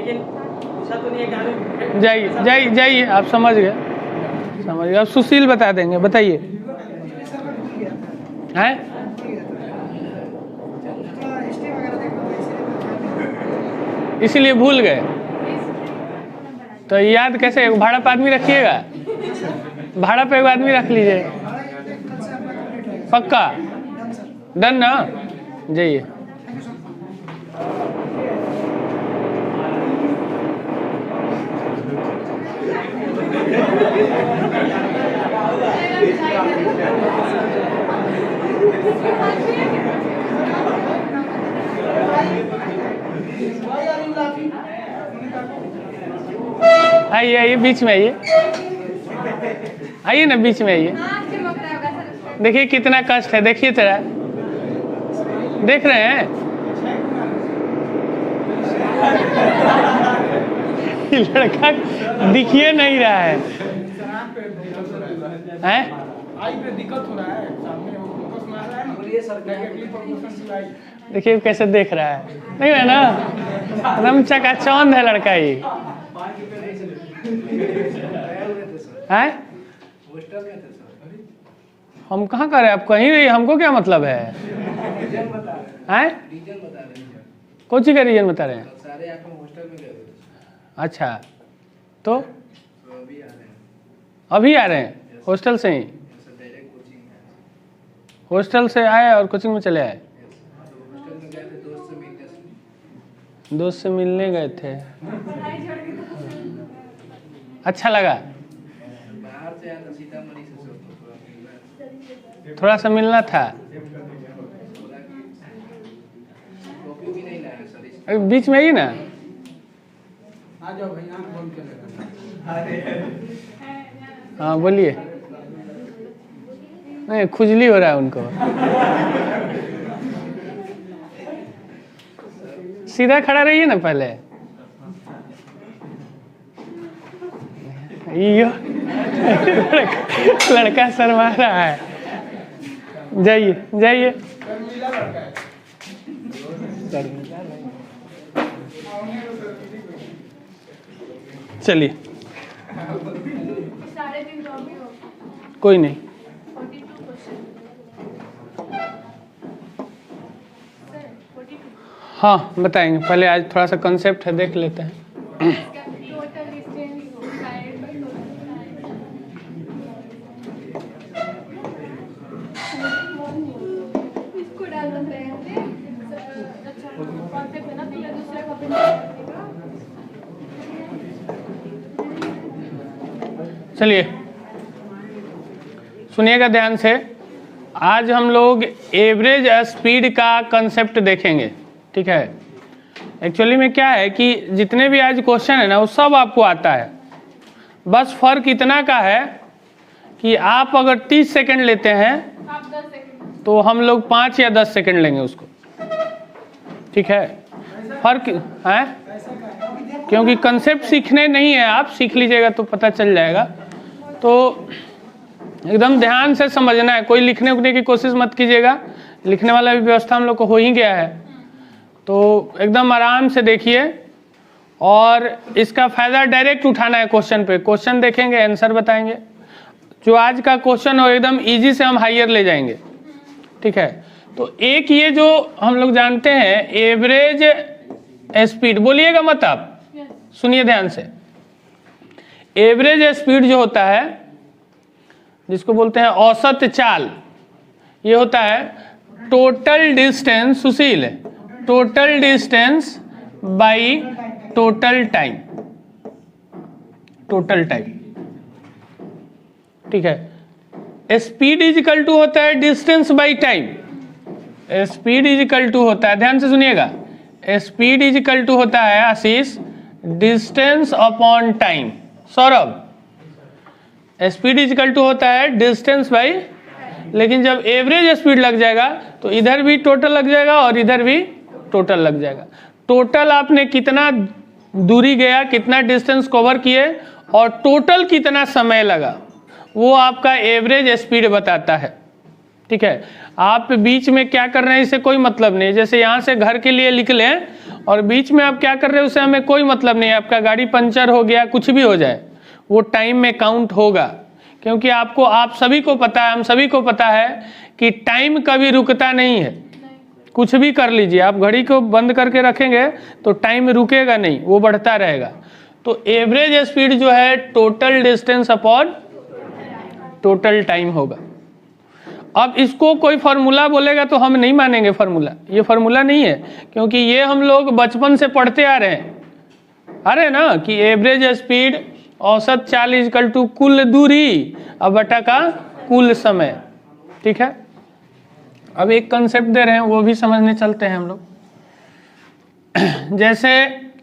लेकिन ऐसा तो नहीं है कि आदमी जाइए जाइए जाइए, आप समझ गए अब सुशील बता देंगे, बताइए। हैं इसीलिए भूल गए, तो याद कैसे? भाड़ा पे आदमी रखिएगा, भाड़ा पे एगो आदमी रख लीजिए, पक्का डन ना? जाइए। आइए आइए, बीच में आइए, आइए ना, बीच में आइए। देखिए कितना कष्ट है, देखिए तेरा, देख रहे हैं? लड़का दिखिए नहीं रहा है, हैं? दिक्कत हो रहा है, देखिए कैसे देख रहा है, नहीं है ना? एकदम चकाचौंध है लड़का ये, हैं? हम कहाँ कर रहे हैं, आप कहीं रही, हमको क्या मतलब है? हैं? कौन सी का रीजन बता रहे हैं? अच्छा, तो अभी आ रहे हैं हॉस्टल से ही? हॉस्टल से आए और कोचिंग में चले आए? दोस्त से मिलने गए थे, अच्छा लगा? थोड़ा सा मिलना था, बीच में ही ना। हाँ बोलिए। नहीं, खुजली हो रहा है उनको। सीधा खड़ा रहिए ना पहले। यो लड़का शर्मा रहा है, जाइए जाइए। चलिए कोई नहीं, हाँ बताएंगे, पहले आज थोड़ा सा कंसेप्ट है देख लेते हैं। चलिए सुनिएगा ध्यान से, आज हम लोग एवरेज स्पीड का कंसेप्ट देखेंगे, ठीक है? एक्चुअली में क्या है कि जितने भी आज क्वेश्चन है ना वो सब आपको आता है, बस फर्क इतना का है कि आप अगर 30 सेकंड लेते हैं तो हम लोग 5 या 10 सेकंड लेंगे उसको, ठीक है? फर्क है क्योंकि कंसेप्ट सीखने नहीं है, आप सीख लीजिएगा तो पता चल जाएगा। तो एकदम ध्यान से समझना है, कोई लिखने उखने की कोशिश मत कीजिएगा, लिखने वाला भी व्यवस्था हम लोग को हो ही गया है, तो एकदम आराम से देखिए और इसका फ़ायदा डायरेक्ट उठाना है क्वेश्चन पे। क्वेश्चन देखेंगे, आंसर बताएंगे, जो आज का क्वेश्चन हो एकदम इजी से हम हायर ले जाएंगे, ठीक है? तो एक ये जो हम लोग जानते हैं एवरेज स्पीड, बोलिएगा मत आप, सुनिए ध्यान से। एवरेज स्पीड जो होता है, जिसको बोलते हैं औसत चाल, ये होता है total distance, Sushil, total distance by total time, total time, ठीक है? स्पीड इज इक्वल टू होता है distance by time, speed is equal to होता है, ध्यान से सुनिएगा, स्पीड इज इक्वल टू होता है Ashish distance upon time. Saurabh, speed is equal to होता है डिस्टेंस बाई, लेकिन जब एवरेज स्पीड लग जाएगा तो इधर भी टोटल लग जाएगा और इधर भी टोटल लग जाएगा। टोटल आपने कितना दूरी गया, कितना डिस्टेंस कवर किए और टोटल कितना समय लगा, वो आपका एवरेज स्पीड बताता है, ठीक है? आप बीच में क्या कर रहे हैं इससे कोई मतलब नहीं, जैसे यहाँ से घर के लिए लिख लें और बीच में आप क्या कर रहे हो उससे हमें कोई मतलब नहीं है। आपका गाड़ी पंचर हो गया, कुछ भी हो जाए, वो टाइम में काउंट होगा, क्योंकि आपको, आप सभी को पता है, हम सभी को पता है कि टाइम कभी रुकता नहीं है। कुछ भी कर लीजिए, आप घड़ी को बंद करके रखेंगे तो टाइम रुकेगा नहीं, वो बढ़ता रहेगा। तो एवरेज स्पीड जो है total distance upon total time होगा। अब इसको कोई फार्मूला बोलेगा तो हम नहीं मानेंगे फार्मूला, ये फार्मूला नहीं है, क्योंकि ये हम लोग बचपन से पढ़ते आ रहे हैं ना कि एवरेज स्पीड औसत चाल इक्वल टू कुल दूरी अब बटा का कुल समय। ठीक है, अब एक कंसेप्ट दे रहे हैं, वो भी समझने चलते हैं हम लोग। जैसे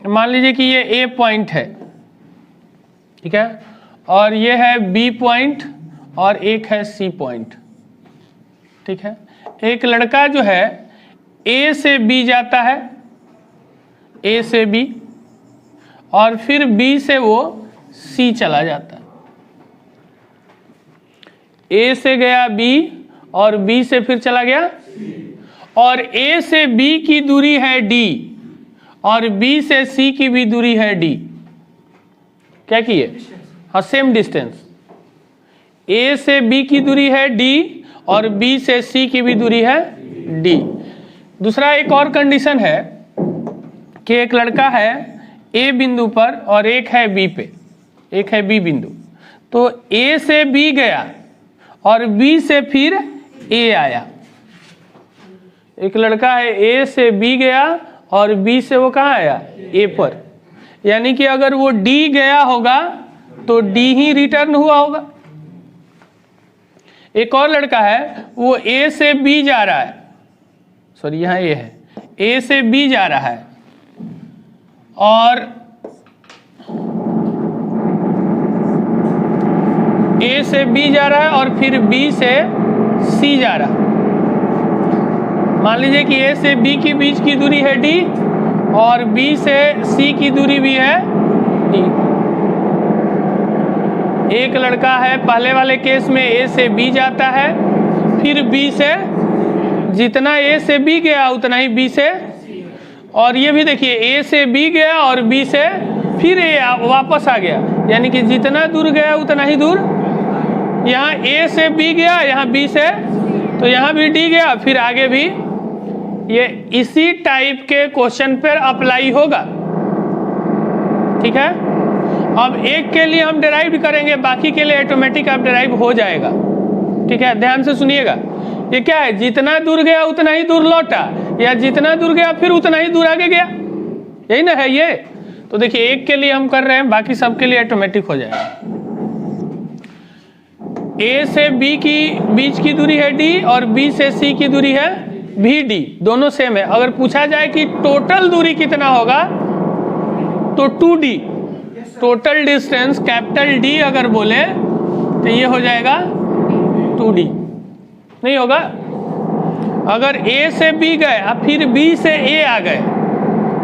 मान लीजिए कि ये ए पॉइंट है, ठीक है, और ये है बी पॉइंट और एक है सी पॉइंट। ठीक है, एक लड़का जो है ए से बी जाता है, ए से बी, और फिर बी से वो सी चला जाता है। ए से गया बी और बी से फिर चला गया, और ए से बी की दूरी है डी और बी से सी की भी दूरी है डी। क्या किए? हाँ, सेम डिस्टेंस। ए से बी की दूरी है डी और बी से सी की भी दूरी है डी। दूसरा एक और कंडीशन है कि एक लड़का है ए बिंदु पर और एक है बी पे, एक है बी बिंदु। तो ए से बी गया और बी से फिर ए आया। एक लड़का है ए से बी गया और बी से वो कहाँ आया? ए पर। यानी कि अगर वो डी गया होगा तो डी ही रिटर्न हुआ होगा। एक और लड़का है, वो ए से बी जा रहा है, सॉरी यहाँ ए है, ए से बी जा रहा है और ए से बी जा रहा है और फिर बी से सी जा रहा है। मान लीजिए कि ए से बी के बीच की दूरी है डी और बी से सी की दूरी भी है डी। एक लड़का है, पहले वाले केस में ए से बी जाता है, फिर बी से, जितना ए से बी गया उतना ही बी से, और ये भी देखिए ए से बी गया और बी से फिर ए वापस आ गया, यानी कि जितना दूर गया उतना ही दूर। यहाँ ए से बी गया, यहाँ बी से, तो यहाँ भी डी गया, फिर आगे भी। ये इसी टाइप के क्वेश्चन पर अप्लाई होगा। ठीक है, अब एक के लिए हम डिराइव करेंगे, बाकी के लिए ऑटोमेटिक आप डिराइव हो जाएगा। ठीक है, ध्यान से सुनिएगा। ये क्या है? जितना दूर गया उतना ही दूर लौटा, या जितना दूर गया फिर उतना ही दूर आगे गया, यही ना है ये। तो देखिए एक के लिए हम कर रहे हैं, बाकी सबके लिए ऑटोमेटिक हो जाएगा। ए से बी की बीच की दूरी है डी और बी से सी की दूरी है भी डी, दोनों सेम है। अगर पूछा जाए कि टोटल दूरी कितना होगा तो 2D, total distance capital D अगर बोले तो ये हो जाएगा 2D, नहीं होगा। अगर ए से बी गए और फिर बी से ए आ गए,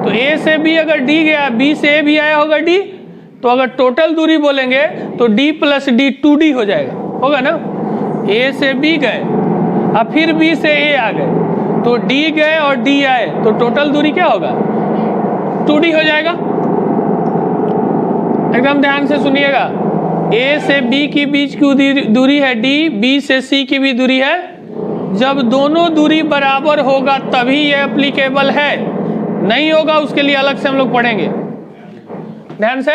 तो ए से बी अगर डी गया, बी से ए भी आया होगा डी, तो अगर टोटल दूरी बोलेंगे तो डी प्लस डी 2D हो जाएगा, होगा ना। ए से बी गए और फिर बी से ए आ गए, तो डी गए और डी आए, तो टोटल दूरी क्या होगा? 2D हो जाएगा। एकदम ध्यान से सुनिएगा। ए से बी की बीच की दूरी है डी, बी से सी की भी दूरी है। जब दोनों दूरी बराबर होगा तभी ये एप्लीकेबल है, नहीं होगा उसके लिए अलग से हम लोग पढ़ेंगे। ध्यान से।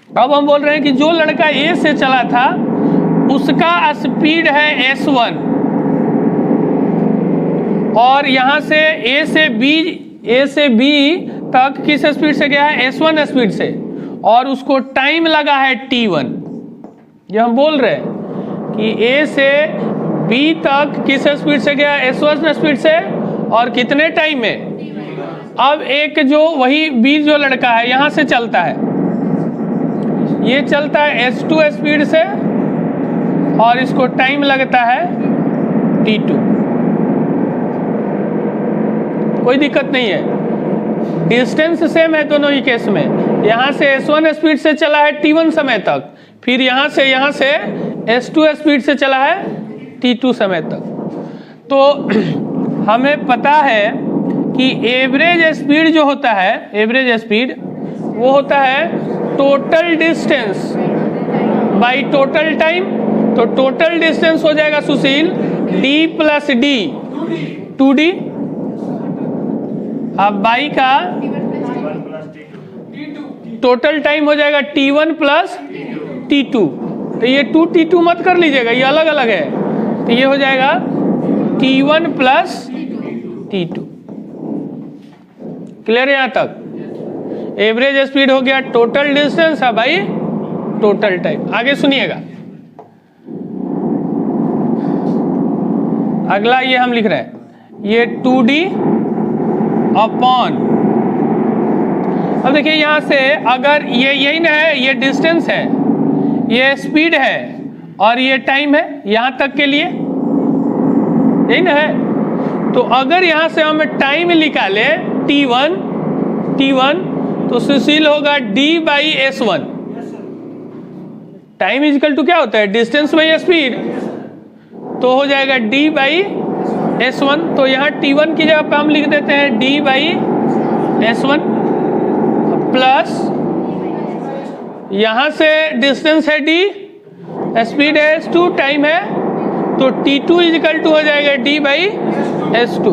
अब हम बोल रहे हैं कि जो लड़का ए से चला था उसका स्पीड है S1, और यहां से ए से बी तक किस स्पीड से गया है? S1 स्पीड से, और उसको टाइम लगा है T1। ये हम बोल रहे हैं कि ए से बी तक किस स्पीड से गया? S1 स्पीड से, और कितने टाइम में? अब एक जो वही बी जो लड़का है यहां से चलता है, ये चलता है S2 स्पीड से और इसको टाइम लगता है T2। कोई दिक्कत नहीं है, डिस्टेंस सेम है दोनों ही केस में। यहाँ से S1 स्पीड से चला है T1 समय तक, फिर यहाँ से S2 स्पीड से चला है T2 समय तक। तो हमें पता है कि एवरेज स्पीड जो होता है, एवरेज स्पीड वो होता है total distance by total time. तो टोटल डिस्टेंस हो जाएगा सुशील d प्लस डी 2d, अब बाई का टोटल टाइम हो जाएगा t1 प्लस t2। तो ये 2t2 मत कर लीजिएगा, ये अलग अलग है। तो ये हो जाएगा t1 प्लस t2। क्लियर है यहाँ तक? एवरेज स्पीड हो गया टोटल डिस्टेंस है भाई टोटल टाइम। आगे सुनिएगा, अगला ये हम लिख रहे हैं ये 2d अपॉन, अब देखिए यहाँ से अगर ये यही ना है, ये डिस्टेंस है, ये स्पीड है और ये टाइम है यहाँ तक के लिए, यही ना है। तो अगर यहाँ से हम टाइम निकाले t1 तो सुशील होगा d by s1। Time is equal to क्या होता है? Distance by speed. तो हो जाएगा d बाई s1। तो यहाँ t1 की जगह पे हम लिख देते हैं d बाई s1 प्लस यहाँ से डिस्टेंस है d, स्पीड है s2, टाइम है, तो t2 इजिकल टू हो जाएगा d by s2,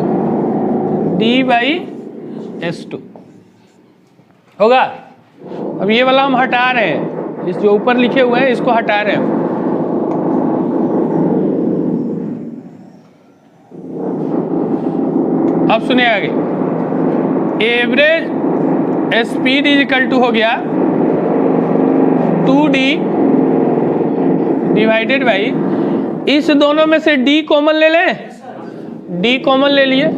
d by s2 होगा। अब ये वाला हम हटा रहे हैं, इस जो ऊपर लिखे हुए हैं इसको हटा रहे हैं। अब सुनिए आगे, average speed is equal to हो गया 2d डिवाइडेड बाई, इस दोनों में से d कॉमन ले लें, d कॉमन ले लिए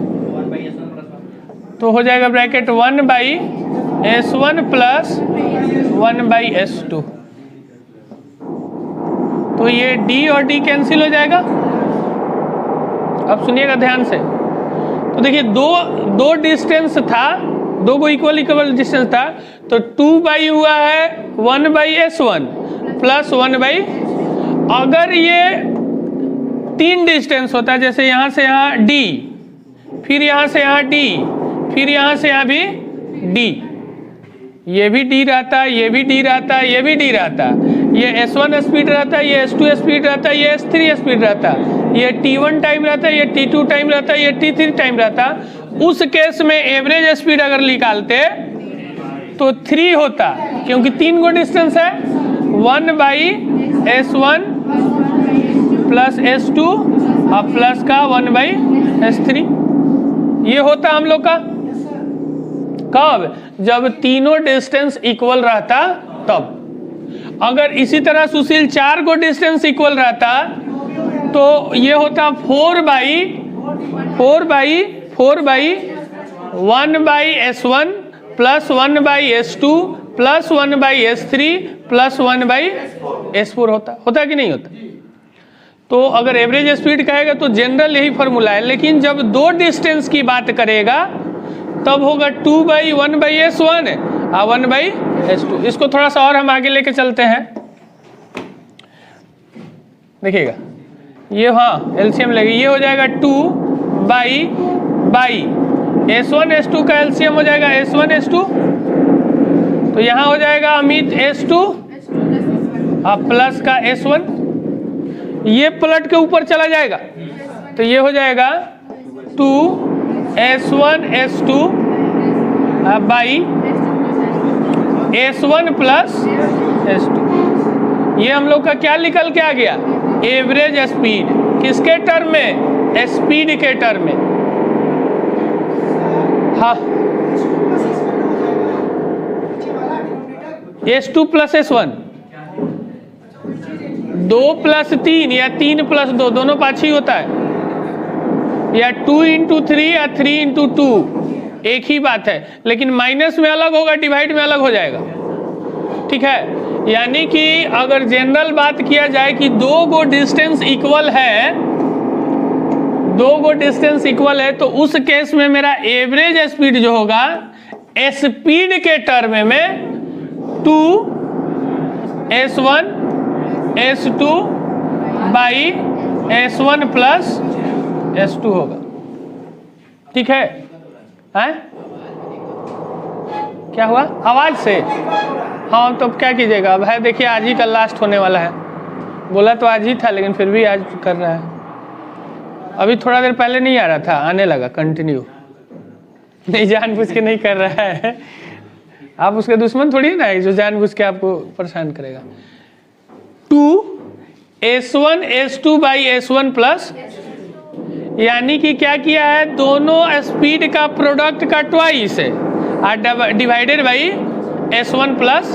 तो हो जाएगा bracket 1 by s1 plus 1 by s2। तो ये d और d कैंसिल हो जाएगा। अब सुनिएगा ध्यान से, तो देखिए दो डिस्टेंस था, दो को इक्वल डिस्टेंस था, तो 2 बाई हुआ है 1 बाई s1 प्लस 1 बाई, अगर ये 3 डिस्टेंस होता है, जैसे यहाँ से यहाँ d, फिर यहाँ से यहाँ d, फिर यहाँ से यहाँ भी d, ये भी d रहता, ये भी d रहता, ये भी d रहता, ये s1 स्पीड रहता, ये s2 स्पीड रहता, ये s3 स्पीड रहता, ये t1 टाइम रहता, ये t2 टाइम रहता, ये t3 टाइम रहता। उस केस में एवरेज स्पीड अगर निकालते तो 3 होता, क्योंकि 3 को डिस्टेंस है, 1 बाई s1 प्लस s2 और प्लस का 1 बाई s3। ये होता हम लोग का कब? जब तीनों डिस्टेंस इक्वल रहता तब। अगर इसी तरह सुशील 4 को डिस्टेंस इक्वल रहता तो ये होता 4 by 1 by s1 plus 1 by s2 plus 1 by s3 plus 1 by s4 होता कि नहीं होता? तो अगर एवरेज स्पीड कहेगा तो जनरल यही फॉर्मूला है, लेकिन जब दो डिस्टेंस की बात करेगा तब होगा 2 बाई 1 बाई s1 और 1 बाई s2। इसको थोड़ा सा और हम आगे लेके चलते हैं, देखिएगा ये, हाँ एलसीएम लगे, ये हो जाएगा 2 बाई s1 s2 का एलसीएम हो जाएगा s1 s2, तो यहाँ हो जाएगा अमित s2 और प्लस का s1, ये पलट के ऊपर चला जाएगा तो ये हो जाएगा 2 s1 s2 by s1 plus s2। ये हम लोग का क्या निकल के आ गया? Average speed. किसके टर्म में? स्पीड के टर्म में। हाँ, s2 प्लस s1, 2 प्लस 3 या 3 प्लस 2 दोनों पाँच ही होता है, या 2 इंटू 3 या 3 इंटू 2 एक ही बात है, लेकिन माइनस में अलग होगा, डिवाइड में अलग हो जाएगा। ठीक है, यानी कि अगर जनरल बात किया जाए कि दो गो डिस्टेंस इक्वल है, तो उस केस में मेरा एवरेज स्पीड जो होगा स्पीड के टर्म में 2 s1 s2 by s1 plus s2 होगा। ठीक है, है? क्या हुआ आवाज से? हाँ तो अब क्या कीजिएगा, अब है देखिए आज ही का लास्ट होने वाला है। बोला तो आज ही था लेकिन फिर भी आज कर रहा है। अभी थोड़ा देर पहले नहीं आ रहा था, आने लगा कंटिन्यू। नहीं जानबूझ के नहीं कर रहा है, आप उसके दुश्मन थोड़ी ना है जो जानबूझ के आपको परेशान करेगा। 2s1 s2 by s1 plus, यानी कि क्या किया है, दोनों स्पीड का प्रोडक्ट का ट्वाइस है divided by s1 plus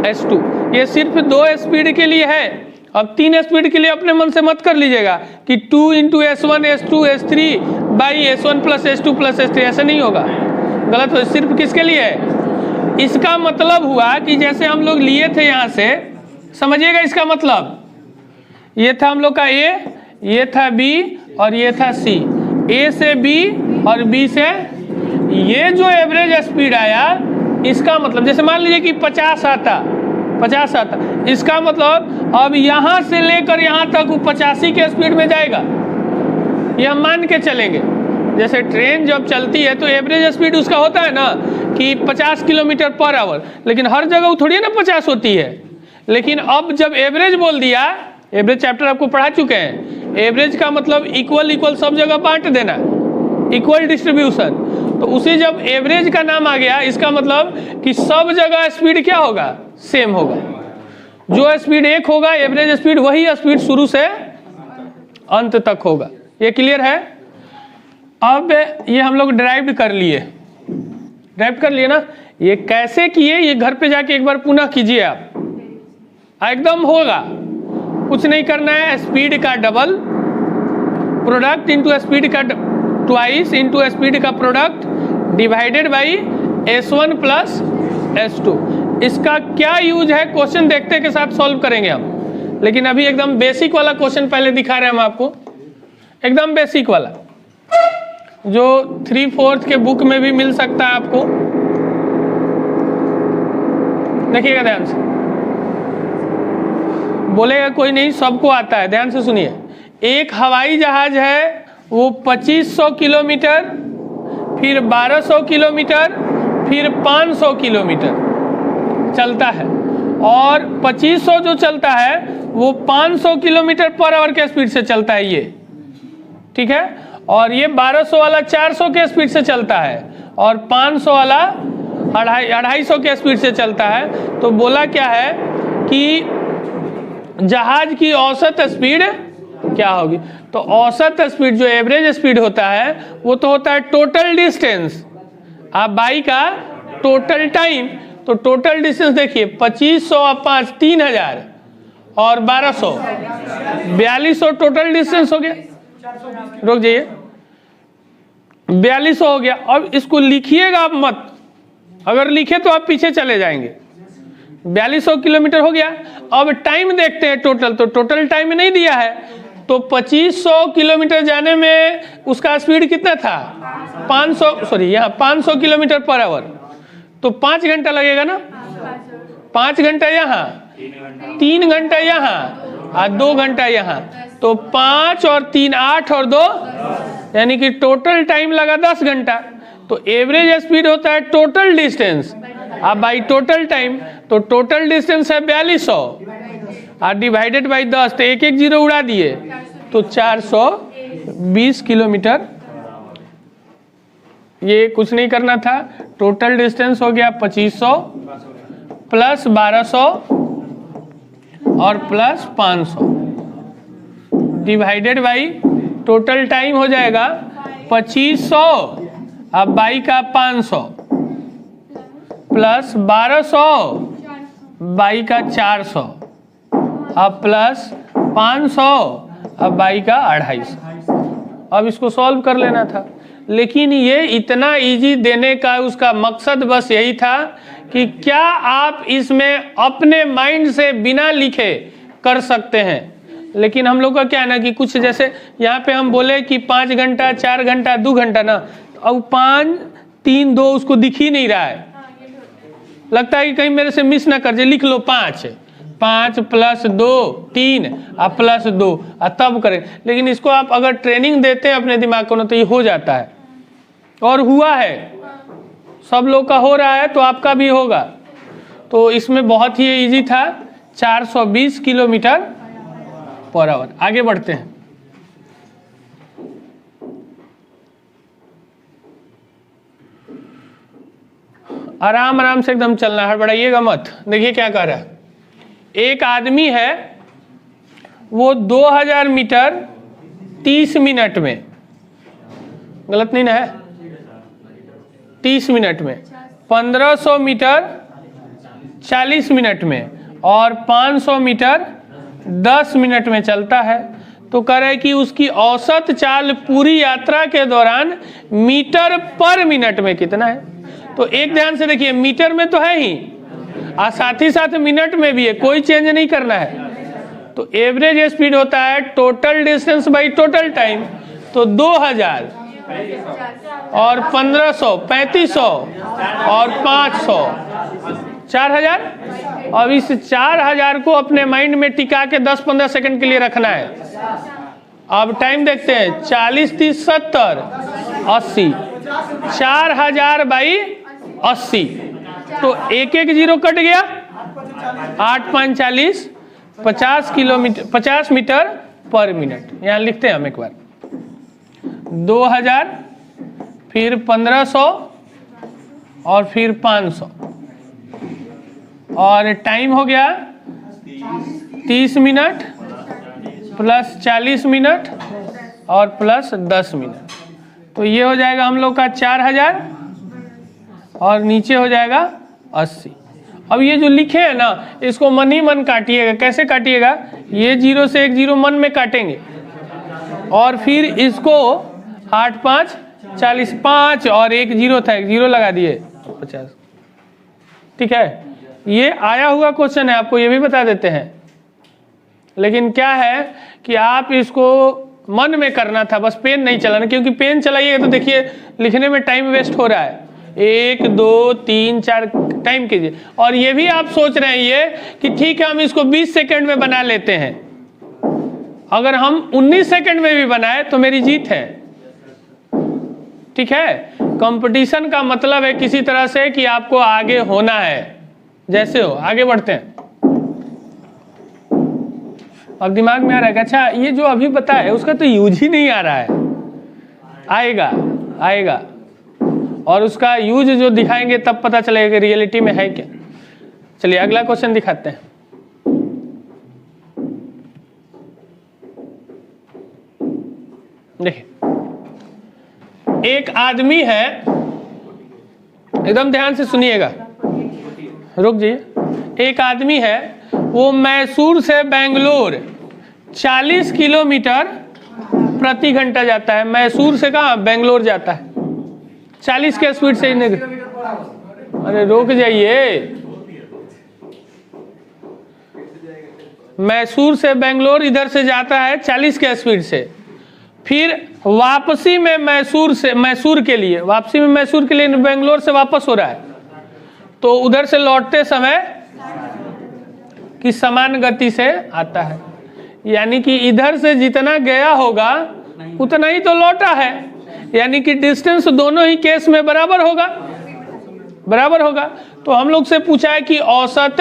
s2। ये सिर्फ 2 स्पीड के लिए है। अब 3 स्पीड के लिए अपने मन से मत कर लीजिएगा कि 2 into s1 s2 s3 by s1 plus s2 plus s3, ऐसा नहीं होगा, गलत हो। सिर्फ किसके लिए है? इसका मतलब हुआ कि जैसे हम लोग लिए थे यहाँ से, समझिएगा इसका मतलब, ये था हम लोग का A, ये था B और ये था C। A से B और B से, ये जो एवरेज स्पीड आया इसका मतलब जैसे मान लीजिए कि 50 आता, इसका मतलब अब यहाँ से लेकर यहाँ तक वो 85 के स्पीड में जाएगा। ये हम मान के चलेंगे। जैसे ट्रेन जब चलती है तो एवरेज स्पीड उसका होता है ना कि 50 किलोमीटर पर आवर, लेकिन हर जगह वो थोड़ी ना 50 होती है। लेकिन अब जब एवरेज बोल दिया, एवरेज चैप्टर आपको पढ़ा चुके हैं, एवरेज का मतलब इक्वल सब जगह बांट देना, इक्वल डिस्ट्रीब्यूशन। तो उसी जब एवरेज का नाम आ गया, इसका मतलब कि सब जगह स्पीड क्या होगा, सेम होगा। जो स्पीड 1 होगा एवरेज स्पीड, वही स्पीड शुरू से अंत तक होगा। ये क्लियर है? अब ये हम लोग ड्राइव कर लिए ना। ये कैसे किए, ये घर पे जाके एक बार पुनः कीजिए आप, एकदम होगा। कुछ नहीं करना है, स्पीड का डबल प्रोडक्ट इंटू स्पीड का ट्वाइस इंटू स्पीड का product divided by s1 plus s2। इसका क्या यूज है क्वेश्चन देखते के साथ सॉल्व करेंगे हम, लेकिन अभी एकदम बेसिक वाला क्वेश्चन पहले दिखा रहे हैं हम आपको, एकदम बेसिक वाला जो 3/4 के बुक में भी मिल सकता है आपको। देखिएगा ध्यान से, बोलेगा कोई नहीं, सबको आता है, ध्यान से सुनिए। एक हवाई जहाज है, वो 2500 किलोमीटर, फिर 1200 किलोमीटर, फिर 500 किलोमीटर चलता है, और 2500 जो चलता है वो 500 किलोमीटर पर आवर के स्पीड से चलता है ये, ठीक है। और ये 1200 वाला 400 के स्पीड से चलता है, और 500 वाला 250 के स्पीड से चलता है। तो बोला क्या है कि जहाज की औसत स्पीड क्या होगी। तो औसत स्पीड जो एवरेज स्पीड होता है वो तो होता है टोटल डिस्टेंस, आप बाई का टोटल टाइम। तो टोटल डिस्टेंस देखिए 2500 और 5 3000 और 1200 4200 टोटल डिस्टेंस हो गया। रुक जाइए, 4200 हो गया। अब इसको लिखिएगा आप मत, अगर लिखे तो आप पीछे चले जाएंगे। 4200 किलोमीटर हो गया। अब टाइम देखते हैं टोटल, तो टोटल टाइम नहीं दिया है, तो 2500 किलोमीटर जाने में उसका स्पीड कितना था 500 किलोमीटर पर आवर, तो 5 घंटा लगेगा ना। 5 घंटा यहाँ, 3 घंटा यहाँ और 2 घंटा यहाँ, तो 5 और 3 8 और 2, यानी कि टोटल टाइम लगा 10 घंटा। तो एवरेज स्पीड होता है टोटल डिस्टेंस अब बाई टोटल टाइम, तो टोटल डिस्टेंस है 4200 और डिवाइडेड बाई 10, तो एक 0 उड़ा दिए, तो 420 किलोमीटर। ये कुछ नहीं करना था, टोटल डिस्टेंस हो गया 2500 प्लस 1200 और plus 500 divided by total time हो जाएगा 2500 अब बाई का 500 प्लस 1200 बाई का 400 अब प्लस 500 अब बाई का 250। अब इसको सॉल्व कर लेना था, लेकिन ये इतना इजी देने का उसका मकसद बस यही था कि क्या आप इसमें अपने माइंड से बिना लिखे कर सकते हैं। लेकिन हम लोग का क्या है ना कि कुछ जैसे यहाँ पे हम बोले कि 5 घंटा 4 घंटा 2 घंटा ना, अब 5 3 2 उसको दिख ही नहीं रहा है, लगता है कि कहीं मेरे से मिस ना कर जाए। लिख लो 5 प्लस 2 3 और प्लस 2 और तब करें। लेकिन इसको आप अगर ट्रेनिंग देते हैं अपने दिमाग को ना, तो ये हो जाता है और हुआ है। सब लोग का हो रहा है तो आपका भी होगा। तो इसमें बहुत ही इजी था, 420 किलोमीटर पर आवर। आगे बढ़ते हैं। आराम आराम से एकदम चलना, हड़बड़ाइएगा मत। देखिए क्या कह रहा है, एक आदमी है वो 2000 मीटर 30 मिनट में, गलत नहीं ना है, 30 मिनट में, 1500 मीटर 40 मिनट में और 500 मीटर 10 मिनट में चलता है। तो कह रहे कि उसकी औसत चाल पूरी यात्रा के दौरान मीटर पर मिनट में कितना है। तो एक ध्यान से देखिए, मीटर में तो है ही और साथ ही साथ मिनट में भी है, कोई चेंज नहीं करना है। तो एवरेज स्पीड होता है total distance by total time. तो 2000 और 1500, 3500 और 500, 4000। अब इस 4000 को अपने माइंड में टिका के 10-15 सेकंड के लिए रखना है। अब टाइम देखते हैं, 40, 30, 70, 80, 4000 बाई 80। तो एक एक जीरो कट गया, 8 5 40, 50 किलोमीटर 50 मीटर पर मिनट। यहाँ लिखते हैं हम एक बार, 2000 फिर 1500 और फिर 500 और टाइम हो गया 30 मिनट प्लस 40 मिनट और प्लस 10 मिनट। तो ये हो जाएगा हम लोग का 4000 और नीचे हो जाएगा 80। अब ये जो लिखे हैं ना, इसको मन ही मन काटिएगा। कैसे काटिएगा, ये 0 से एक 0 मन में काटेंगे और फिर इसको 8 5 40, 5 और एक 0 था, एक 0 लगा दिए 50। ठीक है, ये आया हुआ क्वेश्चन है, आपको ये भी बता देते हैं। लेकिन क्या है कि आप इसको मन में करना था, बस पेन नहीं चलाना, क्योंकि पेन चलाइएगा तो देखिए लिखने में टाइम वेस्ट हो रहा है। 1 2 3 4 टाइम कीजिए। और ये भी आप सोच रहे हैं ये कि ठीक है हम इसको 20 सेकंड में बना लेते हैं। अगर हम 19 सेकंड में भी बनाए तो मेरी जीत है। ठीक है, कंपटीशन का मतलब है किसी तरह से कि आपको आगे होना है। जैसे हो आगे बढ़ते हैं। अब दिमाग में आ रहा है कि अच्छा ये जो अभी बताया उसका तो यूज ही नहीं आ रहा है। आएगा आएगा और उसका यूज जो दिखाएंगे तब पता चलेगा कि रियलिटी में है क्या। चलिए अगला क्वेश्चन दिखाते हैं। देखिए, एक आदमी है, एकदम ध्यान से सुनिएगा, रुक जाइए। एक आदमी है, वो मैसूर से बेंगलोर 40 किलोमीटर प्रति घंटा जाता है। मैसूर से कहाँ, बेंगलोर जाता है 40 के स्पीड से। अरे रुक जाइए, मैसूर से बेंगलोर इधर से जाता है 40 के स्पीड से। फिर वापसी में मैसूर के लिए बेंगलोर से वापस हो रहा है। तो उधर से लौटते समय की समान गति से आता है, यानी कि इधर से जितना गया होगा उतना ही तो लौटा है, यानी कि डिस्टेंस दोनों ही केस में बराबर होगा। तो हम लोग से पूछा है कि औसत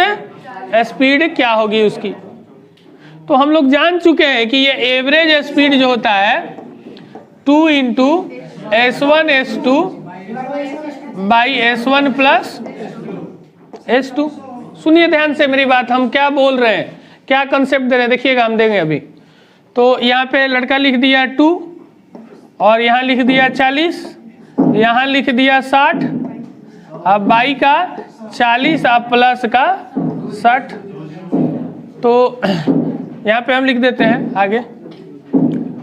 स्पीड क्या होगी उसकी। तो हम लोग जान चुके हैं कि ये एवरेज स्पीड जो होता है 2 × S1 S2 by S1 plus S2। सुनिए ध्यान से मेरी बात, हम क्या बोल रहे हैं, क्या कंसेप्ट दे रहे हैं, देखिएगा हम देंगे अभी। तो यहाँ पे लड़का लिख दिया 2 और यहाँ लिख दिया 40, यहाँ लिख दिया 60, अब बाई का 40 अब प्लस का 60। तो यहाँ पे हम लिख देते हैं आगे।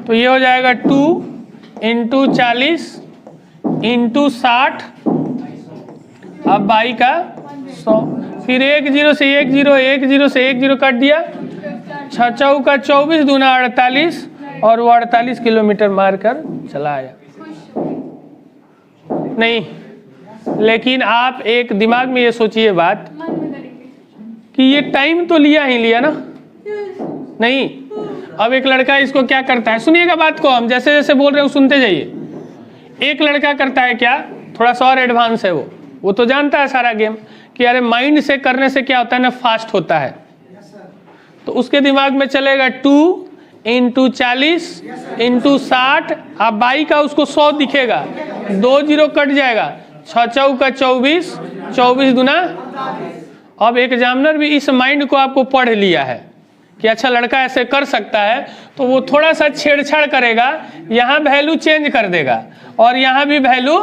तो ये हो जाएगा 2 × 40 × 60 अब बाई का 100। फिर 1 0 से 1 0, 1 0 से 1 0 काट दिया, 6 चौका 24 दूना 48 और वो 48 किलोमीटर मारकर चला आया। नहीं, लेकिन आप एक दिमाग में ये सोचिए बात कि ये टाइम तो लिया ना। नहीं, अब एक लड़का इसको क्या करता है, सुनिएगा बात को, हम जैसे जैसे बोल रहे हो सुनते जाइए। एक लड़का करता है क्या, थोड़ा सा और एडवांस है, वो तो जानता है सारा गेम कि अरे माइंड से करने से क्या होता है ना, फास्ट होता है। तो उसके दिमाग में चलेगा 2 × 40 × 60, आप बाई का उसको 100 दिखेगा, 2 0 कट जाएगा, 6 चौका 24, 24 दूना। अब एग्जामिनर भी इस माइंड को आपको पढ़ लिया है कि अच्छा लड़का ऐसे कर सकता है, तो वो थोड़ा सा छेड़छाड़ करेगा, यहाँ वैल्यू चेंज कर देगा और यहाँ भी वैल्यू,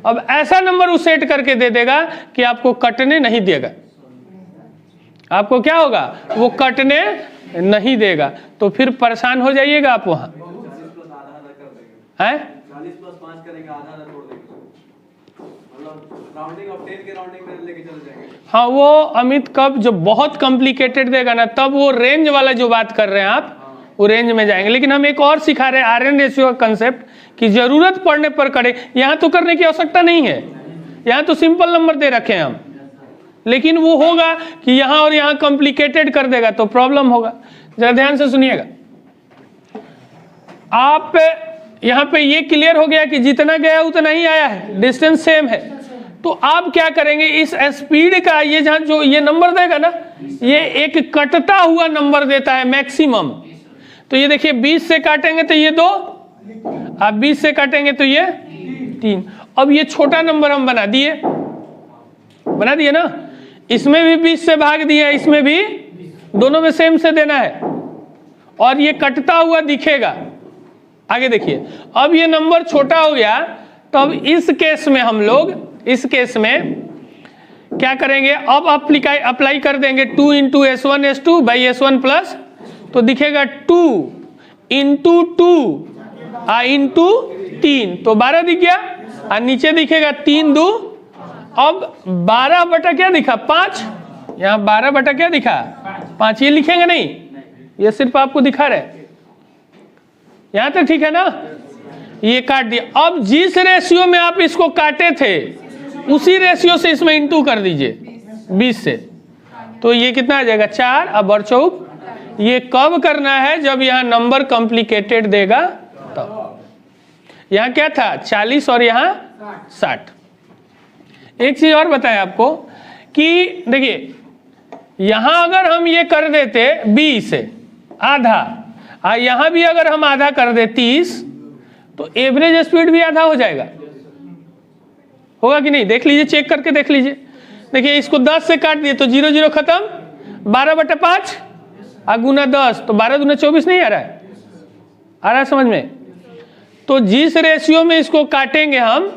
अब ऐसा नंबर वो सेट करके दे देगा कि आपको कटने नहीं देगा। आपको क्या होगा, वो कटने नहीं देगा, तो फिर परेशान हो जाइएगा आप वहाँ। हैं 40 + 5 करेंगे, आधा छोड़ देंगे, मतलब राउंडिंग ऑफ 10 के राउंडिंग में लेके चले जाएंगे। हाँ, वो अमित कब जो बहुत कॉम्प्लिकेटेड देगा ना, तब वो रेंज वाला जो बात कर रहे हैं आप, वो रेंज में जाएंगे। लेकिन हम एक और सिखा रहे हैं आरएन रेशियो का कंसेप्ट, कि जरूरत पड़ने पर करें। यहाँ तो करने की आवश्यकता नहीं है, यहाँ तो सिंपल नंबर दे रखे हैं हम, लेकिन वो होगा कि यहाँ और यहाँ कॉम्प्लिकेटेड कर देगा तो प्रॉब्लम होगा। जरा ध्यान से सुनिएगा, आप यहाँ पे ये क्लियर हो गया कि जितना गया उतना ही आया है, डिस्टेंस सेम है। तो आप क्या करेंगे, इस स्पीड का ये जहाँ जो ये नंबर देगा ना, ये एक कटता हुआ नंबर देता है मैक्सिमम। तो ये देखिए 20 से काटेंगे तो ये 2, आप 20 से काटेंगे तो ये 3। अब ये छोटा नंबर हम बना दिए ना, इसमें भी 20 से भाग दिया, इसमें भी, दोनों में सेम से देना है और ये कटता हुआ दिखेगा। आगे देखिए, अब ये नंबर छोटा हो गया, तो अब इस केस में हम लोग, इस केस में क्या करेंगे, अब अप्लाई कर देंगे 2 × S1 S2 / S1 प्लस, तो दिखेगा 2 × 2 × 3, तो 12 दिख गया, और नीचे दिखेगा 3 2, अब 12 बटा क्या दिखा, 5, यहाँ 12 बटा क्या दिखा, 5। ये लिखेंगे नहीं, ये सिर्फ आपको दिखा रहे, यहाँ तक ठीक है ना। ये काट दिया। अब जिस रेशियो में आप इसको काटे थे उसी रेशियो से इसमें इंटू कर दीजिए 20 से, तो ये कितना आ जाएगा 4। अब और चौक, ये कब करना है, जब यहाँ नंबर कॉम्प्लिकेटेड देगा तब। यहाँ क्या था 40 और यहाँ 60। एक चीज और बताएं आपको कि देखिए, यहां अगर हम ये कर देते 20 आधा, और यहां भी अगर हम आधा कर दे 30, तो एवरेज स्पीड भी आधा हो जाएगा। होगा कि नहीं, देख लीजिए, चेक करके देख लीजिए। देखिए इसको 10 से काट दिए तो 0 0 खत्म, 12 बटा 5 और गुना 10, तो 12 दूना 24 नहीं आ रहा है, आ रहा है समझ में। तो जिस रेशियो में इसको काटेंगे हम,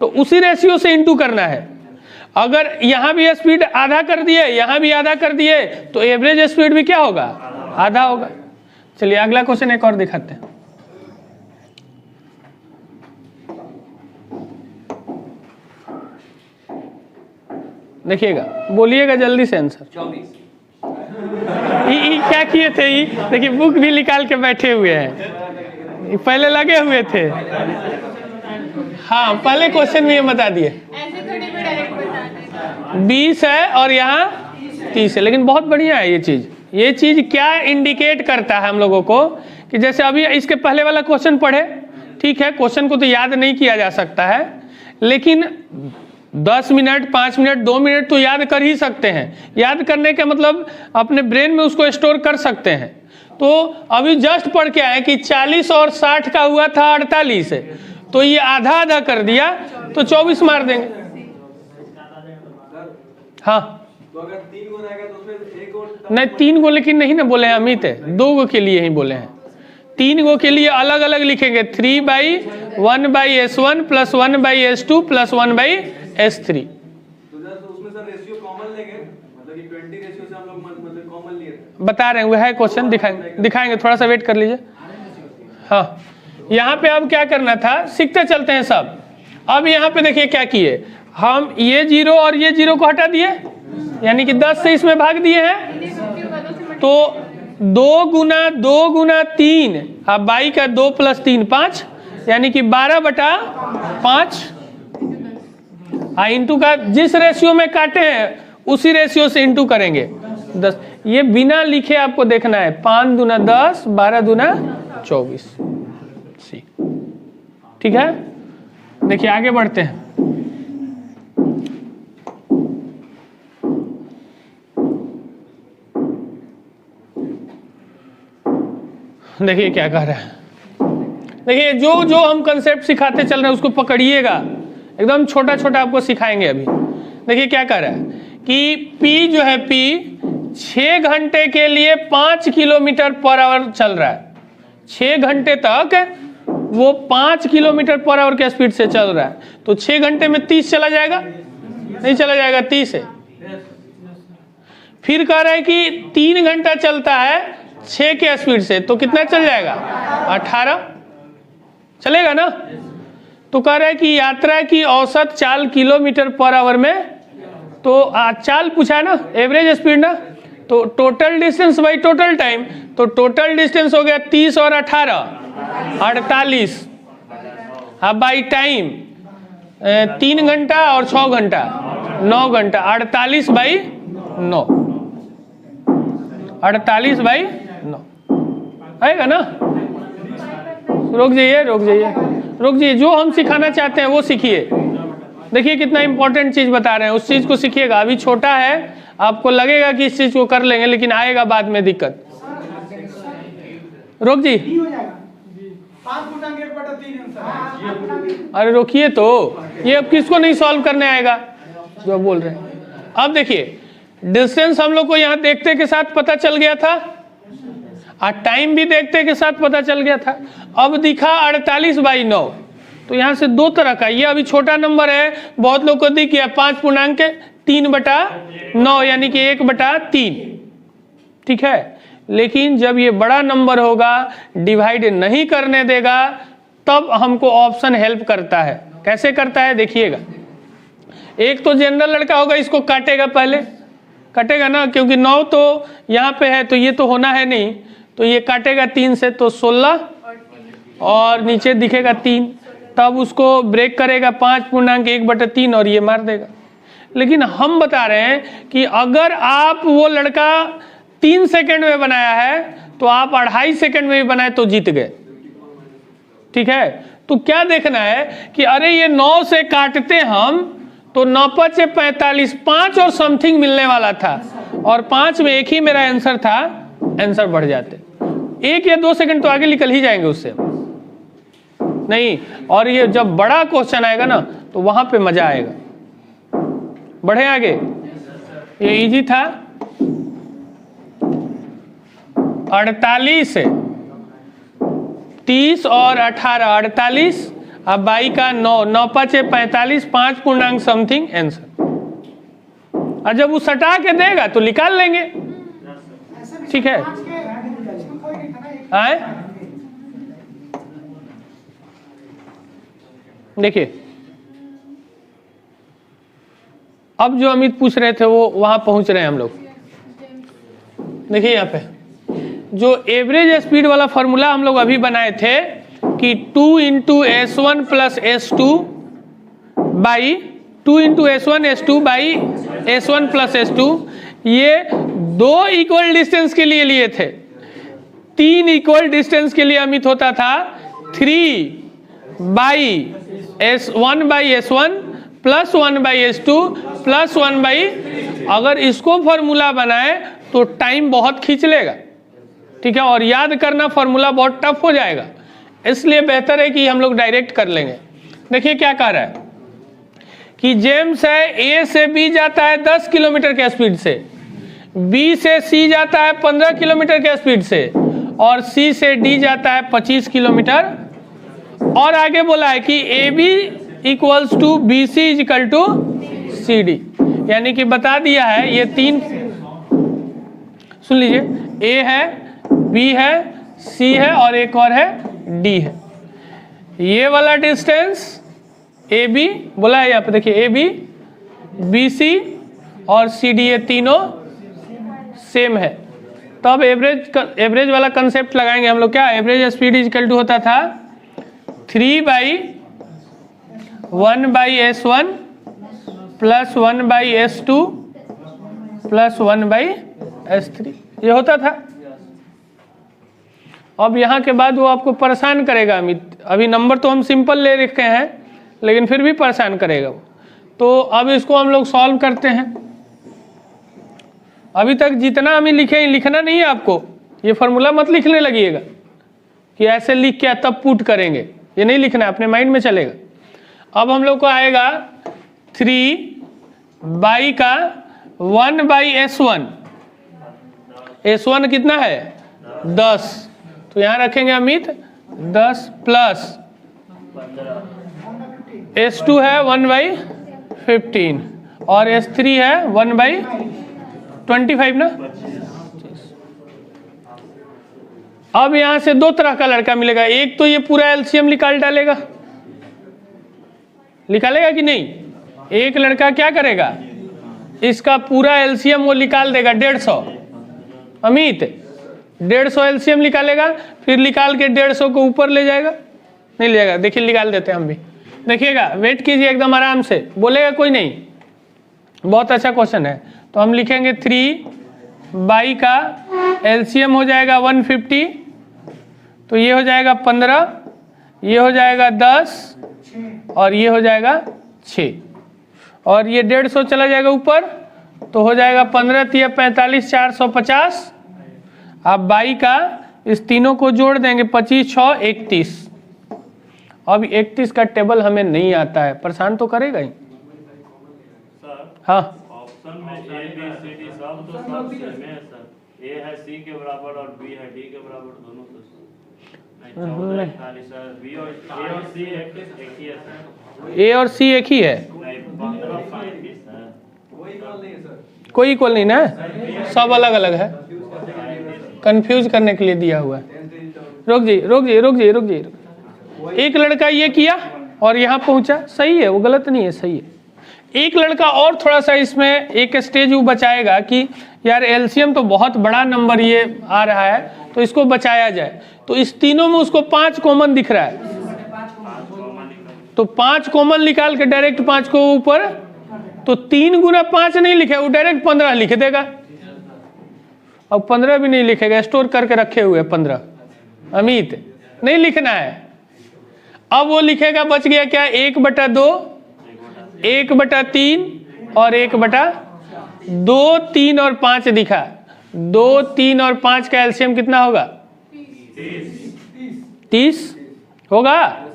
तो उसी रेशियो से इंटू करना है। अगर यहां भी स्पीड आधा कर दिए, यहां भी आधा कर दिए, तो एवरेज स्पीड भी क्या होगा, आधा होगा। चलिए अगला क्वेश्चन एक और दिखाते हैं। देखिएगा, बोलिएगा जल्दी से आंसर। 24। क्या किए थे, देखिए बुक भी निकाल के बैठे हुए हैं, पहले लगे हुए थे। हाँ, पहले क्वेश्चन में ये बता दिए, ऐसे थोड़ी भी डायरेक्ट बता दें। 20 है और यहाँ 30 है। लेकिन बहुत बढ़िया है ये चीज़। ये चीज़ क्या इंडिकेट करता है हम लोगों को, कि जैसे अभी इसके पहले वाला क्वेश्चन पढ़े, ठीक है, क्वेश्चन को तो याद नहीं किया जा सकता है, लेकिन 10 मिनट 5 मिनट 2 मिनट तो याद कर ही सकते हैं। याद करने का मतलब अपने ब्रेन में उसको स्टोर कर सकते हैं। तो अभी जस्ट पढ़ के आए कि 40 और 60 का हुआ था 48, तो ये आधा आधा कर दिया तो 24 मार देंगे। हाँ, तो अगर 3 गो रहेगा तो उसमें 1 और नहीं 3 गो लेकिन नहीं ना बोले हैं अमित, 2 गो के लिए ही बोले हैं। 3 गो के लिए अलग अलग लिखेंगे, 3/1/S1 + 1/S2 + 1/S3। तो जस्ट उसमें सर रेशियो कॉमन लेंगे, मतलब कि 20 रेशियो से हम लोग मतलब कॉमन लिए थे। बता रहे हैं, वह है क्वेश्चन, दिखाएंगे, थोड़ा सा वेट कर लीजिए। हाँ, यहाँ पे अब क्या करना था, सीखते चलते हैं सब। अब यहाँ पे देखिए क्या किए हम, ये 0 और ये 0 को हटा दिए, यानी कि 10 से इसमें भाग दिए हैं, तो 2 गुना 2 गुना 3, अब 22 का 2 + 3 5, यानी कि 12 बटा 5। इंटू का जिस रेशियो में काटे हैं उसी रेशियो से इंटू करेंगे 10। ये बिना लिखे आपको देखना है, 5 दूना 10, 12 दूना 24। ठीक है, देखिए आगे बढ़ते हैं। देखिए क्या कह रहा है, देखिए जो जो हम कंसेप्ट सिखाते चल रहे हैं उसको पकड़िएगा, एकदम छोटा छोटा आपको सिखाएंगे अभी। देखिए क्या कह रहा है कि P जो है P 6 घंटे के लिए 5 किलोमीटर पर आवर चल रहा है। 6 घंटे तक वो 5 किलोमीटर पर आवर के स्पीड से चल रहा है, तो 6 घंटे में 30 चला जाएगा? नहीं चला जाएगा, 30 है। फिर कह रहा है कि 3 घंटा चलता है 6 के स्पीड से, तो कितना चल जाएगा? 18 चलेगा ना। तो कह रहा है कि यात्रा की औसत चाल किलोमीटर पर आवर में, तो चाल पूछा है ना, एवरेज स्पीड ना, तो total distance by total time, तो टोटल डिस्टेंस हो गया 30 और 18 48, अब बाई टाइम 3 घंटा और 6 घंटा 9 घंटा, 48 बाई 9, 48 बाई 9 आएगा ना। रुक जाइए रुक जाइए रुक जाइए, जो हम सिखाना चाहते हैं वो सीखिए। देखिए कितना इंपॉर्टेंट चीज बता रहे हैं, उस चीज को सीखिएगा। अभी छोटा है, आपको लगेगा कि इस चीज को कर लेंगे, लेकिन आएगा बाद में दिक्कत। रुक जी, अरे रोकिए तो, ये अब किसको नहीं सॉल्व करने आएगा जो आप बोल रहे हैं। अब देखिए डिस्टेंस हम लोग को यहाँ देखते के साथ पता चल गया था, और टाइम भी देखते के साथ पता चल गया था। अब दिखा 48 बाई 9, तो यहाँ से दो तरह का, ये अभी छोटा नंबर है, बहुत लोग को दिख गया 5.3/9 यानी कि 1/3, ठीक है। लेकिन जब ये बड़ा नंबर होगा, डिवाइड नहीं करने देगा, तब हमको ऑप्शन हेल्प करता है। कैसे करता है देखिएगा। एक तो जनरल लड़का होगा, इसको काटेगा, पहले काटेगा ना, क्योंकि 9 तो यहाँ पे है, तो ये तो होना है नहीं, तो ये काटेगा 3 से, तो 16 और नीचे दिखेगा 3, तब उसको ब्रेक करेगा 5.1/3 और ये मार देगा। लेकिन हम बता रहे हैं कि अगर आप वो लड़का 3 सेकंड में बनाया है, तो आप 2.5 सेकंड में भी बनाए तो जीत गए, ठीक है। तो क्या देखना है कि अरे ये 9 से काटते हम तो 9×5 = 45, 5 और समथिंग मिलने वाला था, और 5 में एक ही मेरा आंसर था, आंसर बढ़ जाते। 1 या 2 सेकंड तो आगे निकल ही जाएंगे उससे नहीं। और ये जब बड़ा क्वेश्चन आएगा ना, तो वहां पे मजा आएगा। बढ़े आगे, ये इजी था। 48 30 और 18 48, अब बाई का 9, 9×5 = 45, 5 पूर्णांक समथिंग आंसर। और जब वो सटा के देगा तो निकाल लेंगे, ठीक है। आए देखिए, अब जो अमित पूछ रहे थे वो वहां पहुंच रहे हैं हम लोग। देखिए यहाँ पे जो एवरेज स्पीड वाला फॉर्मूला हम लोग अभी बनाए थे कि 2 × S1 + S2 by 2 × S1 S2 by S1 + S2, ये 2 इक्वल डिस्टेंस के लिए लिए थे। 3 इक्वल डिस्टेंस के लिए अमित होता था 3/S1/S1 + 1/S2 + 1/, अगर इसको फॉर्मूला बनाए तो टाइम बहुत खींच लेगा, ठीक है, और याद करना फॉर्मूला बहुत टफ हो जाएगा। इसलिए बेहतर है कि हम लोग डायरेक्ट कर लेंगे। देखिए क्या कह रहा है कि जेम्स है, A से B जाता है 10 किलोमीटर के स्पीड से, B से C जाता है 15 किलोमीटर के स्पीड से, और C से D जाता है 25 किलोमीटर। और आगे बोला है कि AB = BC = CD, यानी कि बता दिया है ये 3, सुन लीजिए, A है, B है, C है और एक और है D है। ये वाला डिस्टेंस AB बोला है यहाँ पे, देखिए AB, BC और CD ये तीनों सेम है। तब एवरेज वाला कंसेप्ट लगाएंगे हम लोग। क्या एवरेज स्पीड = होता था 3/1/S1 + 1/S2 + 1/S3, ये होता था। अब यहाँ के बाद वो आपको परेशान करेगा अमित। अभी नंबर तो हम सिंपल ले रखे हैं, लेकिन फिर भी परेशान करेगा वो। तो अब इसको हम लोग सॉल्व करते हैं। अभी तक जितना हमें लिखे, लिखना नहीं है आपको, ये फॉर्मूला मत लिखने लगिएगा, कि ऐसे लिख के तब पुट करेंगे, ये नहीं लिखना है, अपने माइंड में चलेगा। अब हम लोग को आएगा 3 का 1/S1, S1 कितना है 10, तो यहाँ रखेंगे अमित 10 प्लस S2 है 1/15 और S3 है 1/25 ना। अब यहां से दो तरह का लड़का मिलेगा, एक तो ये पूरा एलसीएम निकाल डालेगा, निकालेगा कि नहीं, एक लड़का क्या करेगा इसका पूरा एलसीएम वो निकाल देगा 150, अमित 150 एलसीएम निकालेगा, फिर निकाल के 150 को ऊपर ले जाएगा, नहीं ले जाएगा, देखिए निकाल देते हैं हम भी, देखिएगा वेट कीजिए एकदम आराम से, बोलेगा कोई नहीं, बहुत अच्छा क्वेश्चन है। तो हम लिखेंगे 3 का एलसीएम हो जाएगा 150, तो ये हो जाएगा 15, ये हो जाएगा 10 और ये हो जाएगा 6 और ये 150 चला जाएगा ऊपर, तो हो जाएगा 15 × 45 450। आप 22 का इस तीनों को जोड़ देंगे 25 6 31। अब 31 का टेबल हमें नहीं आता है, परेशान तो करेगा ही। हाँ ऑप्शन में ए बी सी डी सब तो सब सेम है सर, ए है सी के बराबर और बी है डी के बराबर, दोनों तो नहीं 14 41 सर, बी और ए और सी एक ही है सर, ए और सी एक ही है, नहीं 15 35 है, कोई इक्वल नहीं है सर, कोई इक्वल नहीं ना, सब अलग अलग है, कंफ्यूज करने के लिए दिया हुआ है। रुक जी रुक जी रुक जी रुक जी, एक लड़का ये किया और यहाँ पहुंचा, सही है, वो गलत नहीं है, सही है। एक लड़का और थोड़ा सा इसमें एक स्टेज वो बचाएगा कि यार एलसीएम तो बहुत बड़ा नंबर ये आ रहा है, तो इसको बचाया जाए, तो इस तीनों में उसको 5 कॉमन दिख रहा है, तो 5 कॉमन निकाल के डायरेक्ट 5 को ऊपर, तो 3 गुना 5 नहीं लिखे, वो डायरेक्ट 15 लिख देगा। अब 15 भी नहीं लिखेगा, स्टोर करके रखे हुए 15, अमित नहीं लिखना है। अब वो लिखेगा, बच गया क्या 1/2, 1/3 और 1/2, 3 और 5 दिखा, 2 3 और 5 का एलसीएम कितना होगा 30 होगा।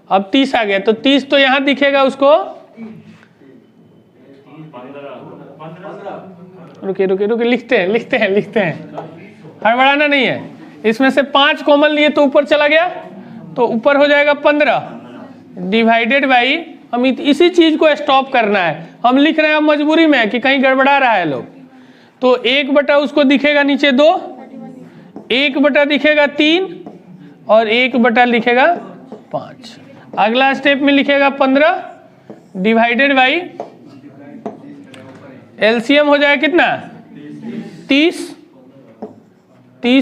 अब 30 आ गया, तो 30 तो यहाँ दिखेगा उसको, रुकिए रुकिए रुकिए, लिखते हैं, हड़बड़ाना नहीं है। इसमें से 5 कॉमन लिए तो ऊपर चला गया, तो ऊपर हो जाएगा 15 डिवाइडेड बाई, हम इसी चीज को स्टॉप करना है, हम लिख रहे हैं मजबूरी में कि कहीं गड़बड़ा रहा है लोग, तो 1 उसको दिखेगा नीचे 2, 1 दिखेगा 3 और 1 लिखेगा 5। अगला स्टेप में लिखेगा 15 डिवाइडेड बाई, एलसीएम हो जाएगा कितना 30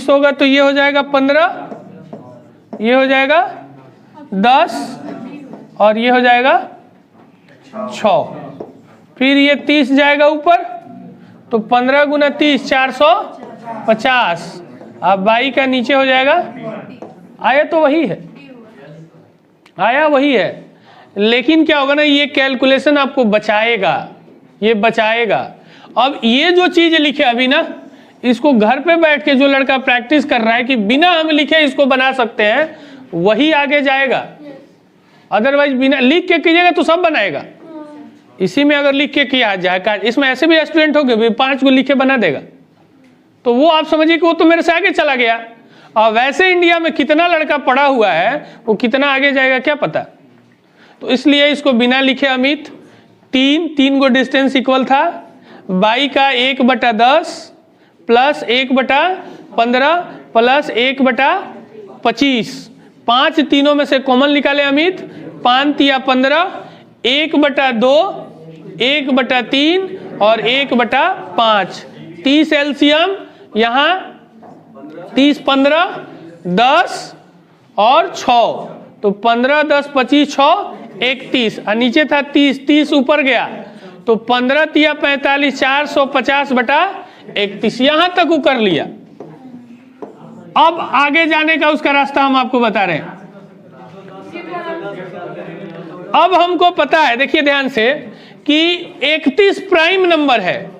होगा, तो ये हो जाएगा 15, ये हो जाएगा 10 और ये हो जाएगा 6, फिर ये 30 जाएगा ऊपर, तो 15 गुना 30 450। अब 22 का नीचे हो जाएगा, आया तो वही है, आया वही है, लेकिन क्या होगा ना, ये कैलकुलेशन आपको बचाएगा, ये बचाएगा। अब ये जो चीज लिखे अभी ना, इसको घर पे बैठ के जो लड़का प्रैक्टिस कर रहा है कि बिना हम लिखे इसको बना सकते हैं, वही आगे जाएगा। अदरवाइज बिना लिख के कीजिएगा तो सब बनाएगा, इसी में अगर लिख के किया जाए, इसमें ऐसे भी स्टूडेंट हो गए 5 को लिख के बना देगा, तो वो आप समझिए कि वो तो मेरे से आगे चला गया। और वैसे इंडिया में कितना लड़का पढ़ा हुआ है, वो कितना आगे जाएगा क्या पता। तो इसलिए इसको बिना लिखे अमित 3 को डिस्टेंस इक्वल था, 22 का 1/10 प्लस 1/15 प्लस 1/25, 5 तीनों में से कॉमन निकाले अमित, 5 या 15, 1/2, 1/3 और 1/5, 30 एलसीएम यहाँ 30 15 10 और 6, तो 15 10 25 6 31 और नीचे था 30 ऊपर गया, तो 15 × 45 450/31, यहां तक वो कर लिया। अब आगे जाने का उसका रास्ता हम आपको बता रहे हैं। अब हमको पता है, देखिए ध्यान से, कि 31 प्राइम नंबर है,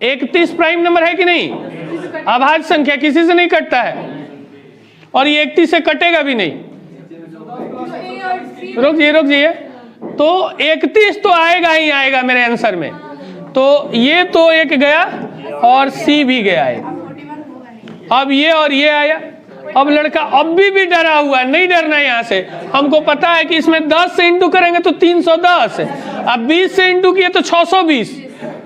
31 प्राइम नंबर है कि नहीं, अभाज्य संख्या किसी से नहीं कटता है, और ये 31 से कटेगा भी नहीं। तो ए और सी रुक जाइए, तो 31 तो आएगा ही आएगा मेरे आंसर में, तो ये तो एक गया और सी भी गया है। 41 होगा नहीं। अब ये और ये आया। अब लड़का अब भी डरा हुआ, नहीं डरना है यहाँ से। हमको पता है कि इसमें 10 से इंटू करेंगे तो 310, अब 20 से इंटू किए तो 620,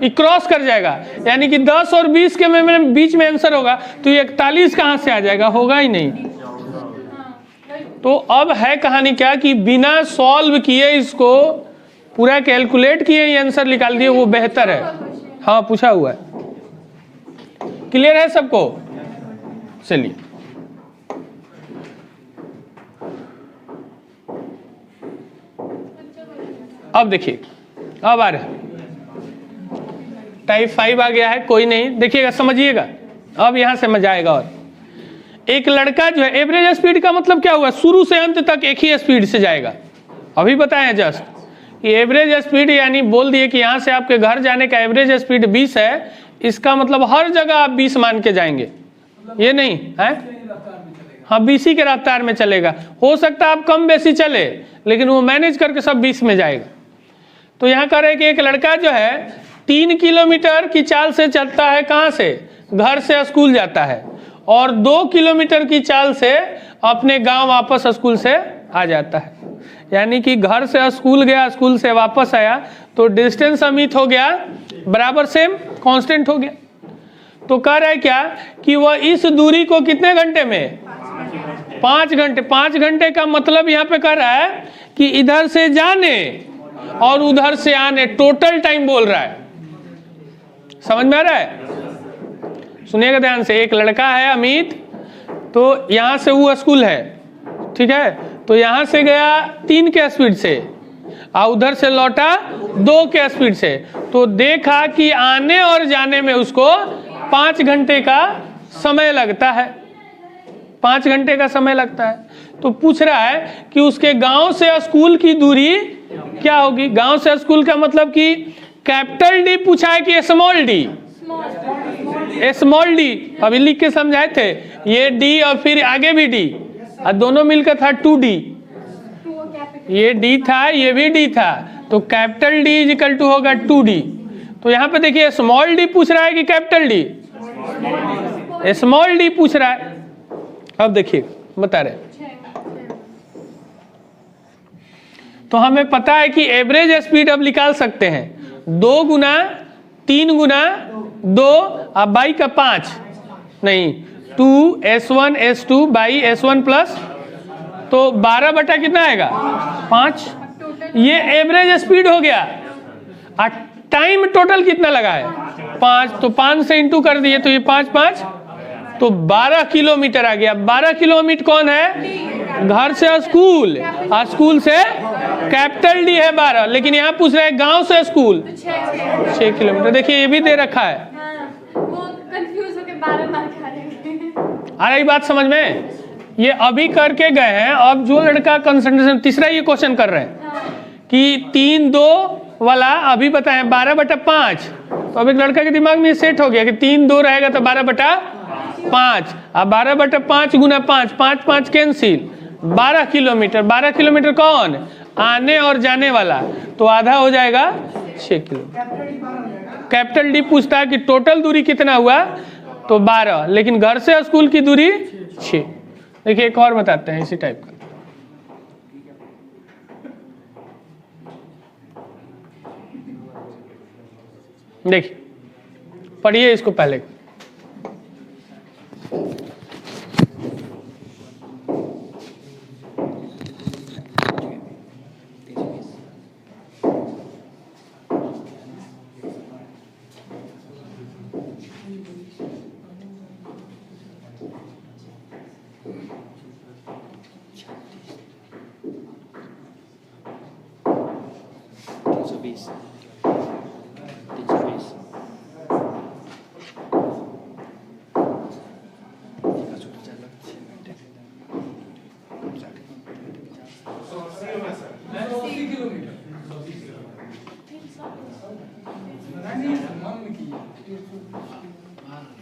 ये क्रॉस कर जाएगा, यानी कि 10 और 20 के में बीच में आंसर होगा, तो ये 41 कहाँ से आ जाएगा, होगा ही नहीं। तो अब है कहानी क्या कि बिना सॉल्व किए इसको पूरा कैलकुलेट किए ये आंसर निकाल दिए, वो बेहतर है। हाँ पूछा हुआ है, क्लियर है सबको? चलिए अब देखिए, अब आ रहा है टाइप 5 आ गया है, कोई नहीं, देखिएगा समझिएगा, अब यहां से मजा आएगा। और एक लड़का जो है, एवरेज स्पीड का मतलब क्या हुआ, शुरू से अंत तक एक ही स्पीड से जाएगा। अभी बताएं जस्ट कि एवरेज स्पीड यानी बोल दिए कि यहां से आपके घर जाने का एवरेज स्पीड 20 है, इसका मतलब हर जगह आप 20 मान के जाएंगे, ये नहीं है। हाँ 20 की रफ्तार में चलेगा, हो सकता है आप कम बेसी चले, लेकिन वो मैनेज करके सब 20 में जाएगा। तो यहाँ कह रहे हैं कि एक लड़का जो है 3 किलोमीटर की चाल से चलता है, कहाँ से, घर से स्कूल जाता है, और 2 किलोमीटर की चाल से अपने गांव वापस स्कूल से आ जाता है। यानी कि घर से स्कूल गया, स्कूल से वापस आया, तो डिस्टेंस अमित हो गया बराबर सेम कांस्टेंट हो गया। तो कह रहा है क्या कि वह इस दूरी को कितने घंटे में, 5 घंटे। 5 घंटे का मतलब यहाँ पे कह रहा है कि इधर से जाने और उधर से आने, टोटल टाइम बोल रहा है। समझ में आ रहा है? सुनिएगा ध्यान से। एक लड़का है अमित, तो यहाँ से वो स्कूल है, ठीक है, तो यहाँ से गया 3 के स्पीड से और उधर से लौटा 2 के स्पीड से, तो देखा कि आने और जाने में उसको 5 घंटे का समय लगता है। 5 घंटे का समय लगता है। तो पूछ रहा है कि उसके गांव से स्कूल की दूरी क्या होगी। गांव से स्कूल का मतलब कि कैपिटल डी पूछा है कि स्मॉल डी, स्मॉल डी अभी लिख के समझाए थे, ये डी और फिर आगे भी डी, और दोनों मिलकर था 2D। ये डी था, ये भी डी था, तो capital D is equal to होगा 2D। तो यहाँ पे देखिए स्मॉल डी पूछ रहा है कि कैपिटल डी, स्मॉल डी पूछ रहा है। अब देखिए बता रहे, तो हमें पता है कि एवरेज स्पीड अब निकाल सकते हैं 2 गुना 3 गुना 2 अब बाई का 5 नहीं 2s1 s2 by s1 plus, तो 12 बटा कितना आएगा 5। ये एवरेज स्पीड हो गया। और टाइम टोटल कितना लगा है 5, तो 5 से इंटू कर दिए, तो ये 5 5 तो 12 किलोमीटर आ गया। 12 किलोमीटर कौन है, घर से स्कूल, और स्कूल से कैपिटल डी है 12, लेकिन यहाँ पूछ रहे हैं गांव से स्कूल 6 किलोमीटर। देखिए ये भी दे रखा है। वो कंफ्यूज होके 12 मार्क आ रहे। आ रही बात समझ में? ये अभी करके गए हैं। अब जो लड़का कंसंट्रेशन तीसरा ये क्वेश्चन कर रहे हैं कि 3 2 वाला अभी बताएं 12 बटा 5, तो अब एक लड़का के दिमाग में सेट हो गया कि 3 2 रहेगा तो 12 बटा 5, अब 12 बटा 5 गुना 5, 5 5 कैंसिल, 12 किलोमीटर। 12 किलोमीटर कौन, आने और जाने वाला, तो आधा हो जाएगा 6 किलोमीटर। कैपिटल डी पूछता है कि टोटल दूरी कितना हुआ, तो 12, लेकिन घर से स्कूल की दूरी 6। देखिए एक और बताते हैं इसी टाइप का। देखिए पढ़िए इसको पहले।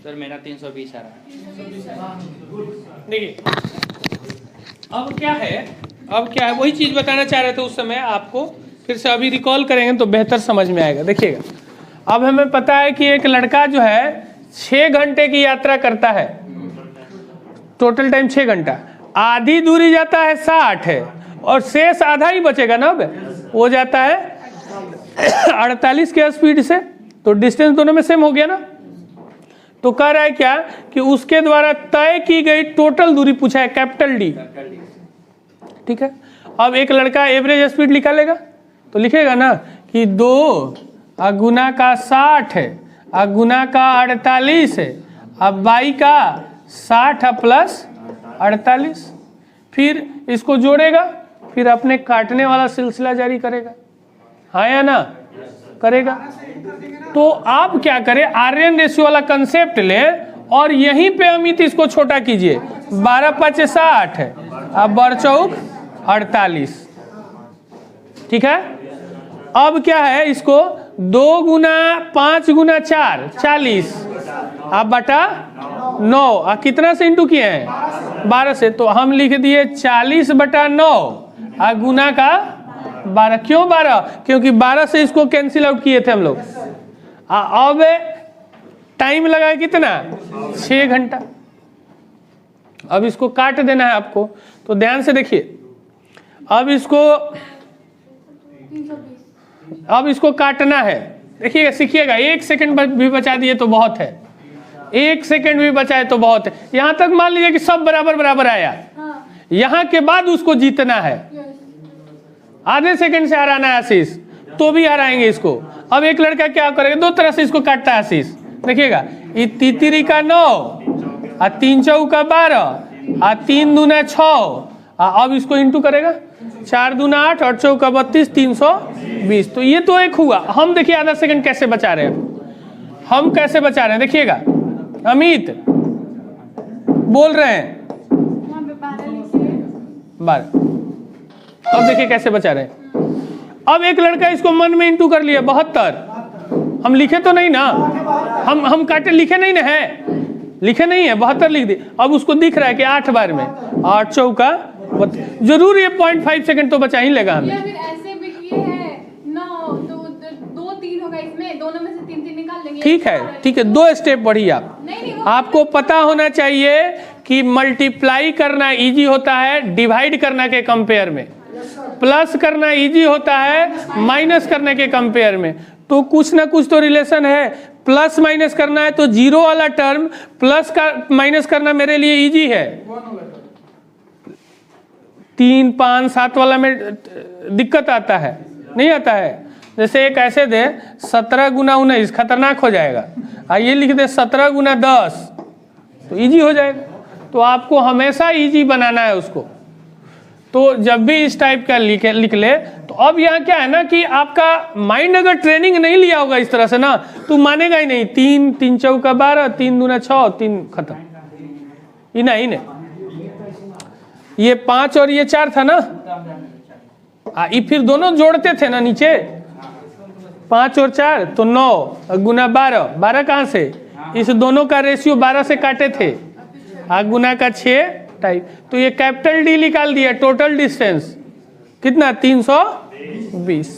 सर मेरा 320 आ रहा है। देखिए अब क्या है वही चीज़ बताना चाह रहे थे उस समय आपको, फिर से अभी रिकॉल करेंगे तो बेहतर समझ में आएगा। देखिएगा अब हमें पता है कि एक लड़का जो है 6 घंटे की यात्रा करता है, टोटल टाइम 6 घंटा, आधी दूरी जाता है 60 है और शेष आधा ही बचेगा ना, अब वो जाता है 48 के स्पीड से, तो डिस्टेंस दोनों में सेम हो गया ना। तो कह रहा है क्या कि उसके द्वारा तय की गई टोटल दूरी पूछा है, कैपिटल डी, ठीक है। अब एक लड़का एवरेज स्पीड निकालेगा तो लिखेगा ना कि 2 गुना का 60 है, गुना का 48 है, अब बाई का 60 प्लस 48, फिर इसको जोड़ेगा, फिर अपने काटने वाला सिलसिला जारी करेगा, हाँ या ना, करेगा। तो आप क्या करें, आर्यन रेशियो वाला कंसेप्ट लें और यहीं पे अमित इसको छोटा कीजिए, 12 5 60 है, अब बर चौक 48, ठीक है। अब क्या है, इसको 2 गुना 5 गुना 4 40, अब बटा 9, कितना से इंटू किए हैं 12 से, तो हम लिख दिए 40 बटा 9 गुना का 12, क्यों 12, क्योंकि 12 से इसको कैंसिल आउट किए थे हम लोग। अब टाइम लगा कितना 6 घंटा। अब इसको काट देना है आपको, तो ध्यान से देखिए, अब इसको काटना है, देखिएगा सीखिएगा, 1 सेकंड भी बचा दिए तो बहुत है, 1 सेकंड भी बचाए तो बहुत है। यहां तक मान लीजिए कि सब बराबर बराबर आया, यहां के बाद उसको जीतना है, आधे सेकंड से हराना है आशीष, तो भी हराएंगे इसको। अब एक लड़का क्या करेगा, 2 तरह से इसको काटता है आशीष, देखिएगा, ये तीतरी का 9 3 चौका 12 3 दूना 6, अब इसको इंटू करेगा, 4 दूना 8 और चौका 32 320। तो ये तो एक हुआ। हम देखिए आधा सेकंड कैसे बचा रहे हैं, हम कैसे बचा रहे हैं, देखिएगा अमित बोल रहे हैं 12, अब देखिए कैसे बचा रहे हैं। अब एक लड़का इसको मन में इंटू कर लिया 72, हम लिखे तो नहीं ना, हम काटे लिखे नहीं ना है, लिखे नहीं है, 72 लिख दिए। अब उसको दिख रहा है कि 8 बार में 8 चौका, जरूर ये 0.5 सेकंड तो बचा ही लेगा हमें। फिर ऐसे भी किए हैं 9 तो 2 3 होगा, इसमें दोनों में से 3 3 निकाल लेंगे। ठीक है 2 स्टेप बढ़ी आप। नहीं, आपको पता होना चाहिए कि मल्टीप्लाई करना इजी होता है डिवाइड करना के कंपेयर में, प्लस करना इजी होता है माइनस करने के कंपेयर में। तो कुछ ना कुछ तो रिलेशन है, प्लस माइनस करना है तो 0 वाला टर्म प्लस का माइनस करना मेरे लिए इजी है, 3 5 7 वाला में दिक्कत आता है, नहीं आता है। जैसे एक ऐसे दे 17 गुना 19 खतरनाक हो जाएगा, ये लिख दे 17 गुना 10 तो इजी हो जाएगा। तो आपको हमेशा इजी बनाना है उसको। तो जब भी इस टाइप का लिख ले, तो अब यहाँ क्या है ना कि आपका माइंड अगर ट्रेनिंग नहीं लिया होगा इस तरह से ना, तो मानेगा ही नहीं। 3 3 चौका 12 3 दूना 6 3 खत्म, इन्हें ये 5 और ये 4 था ना, ये फिर दोनों जोड़ते थे ना नीचे, 5 और 4 तो 9 गुना 12, 12 कहाँ से, इस दोनों का रेशियो 12 से काटे थे, गुना का 6 टाइप। तो ये कैपिटल डी निकाल दिया, टोटल डिस्टेंस कितना 320।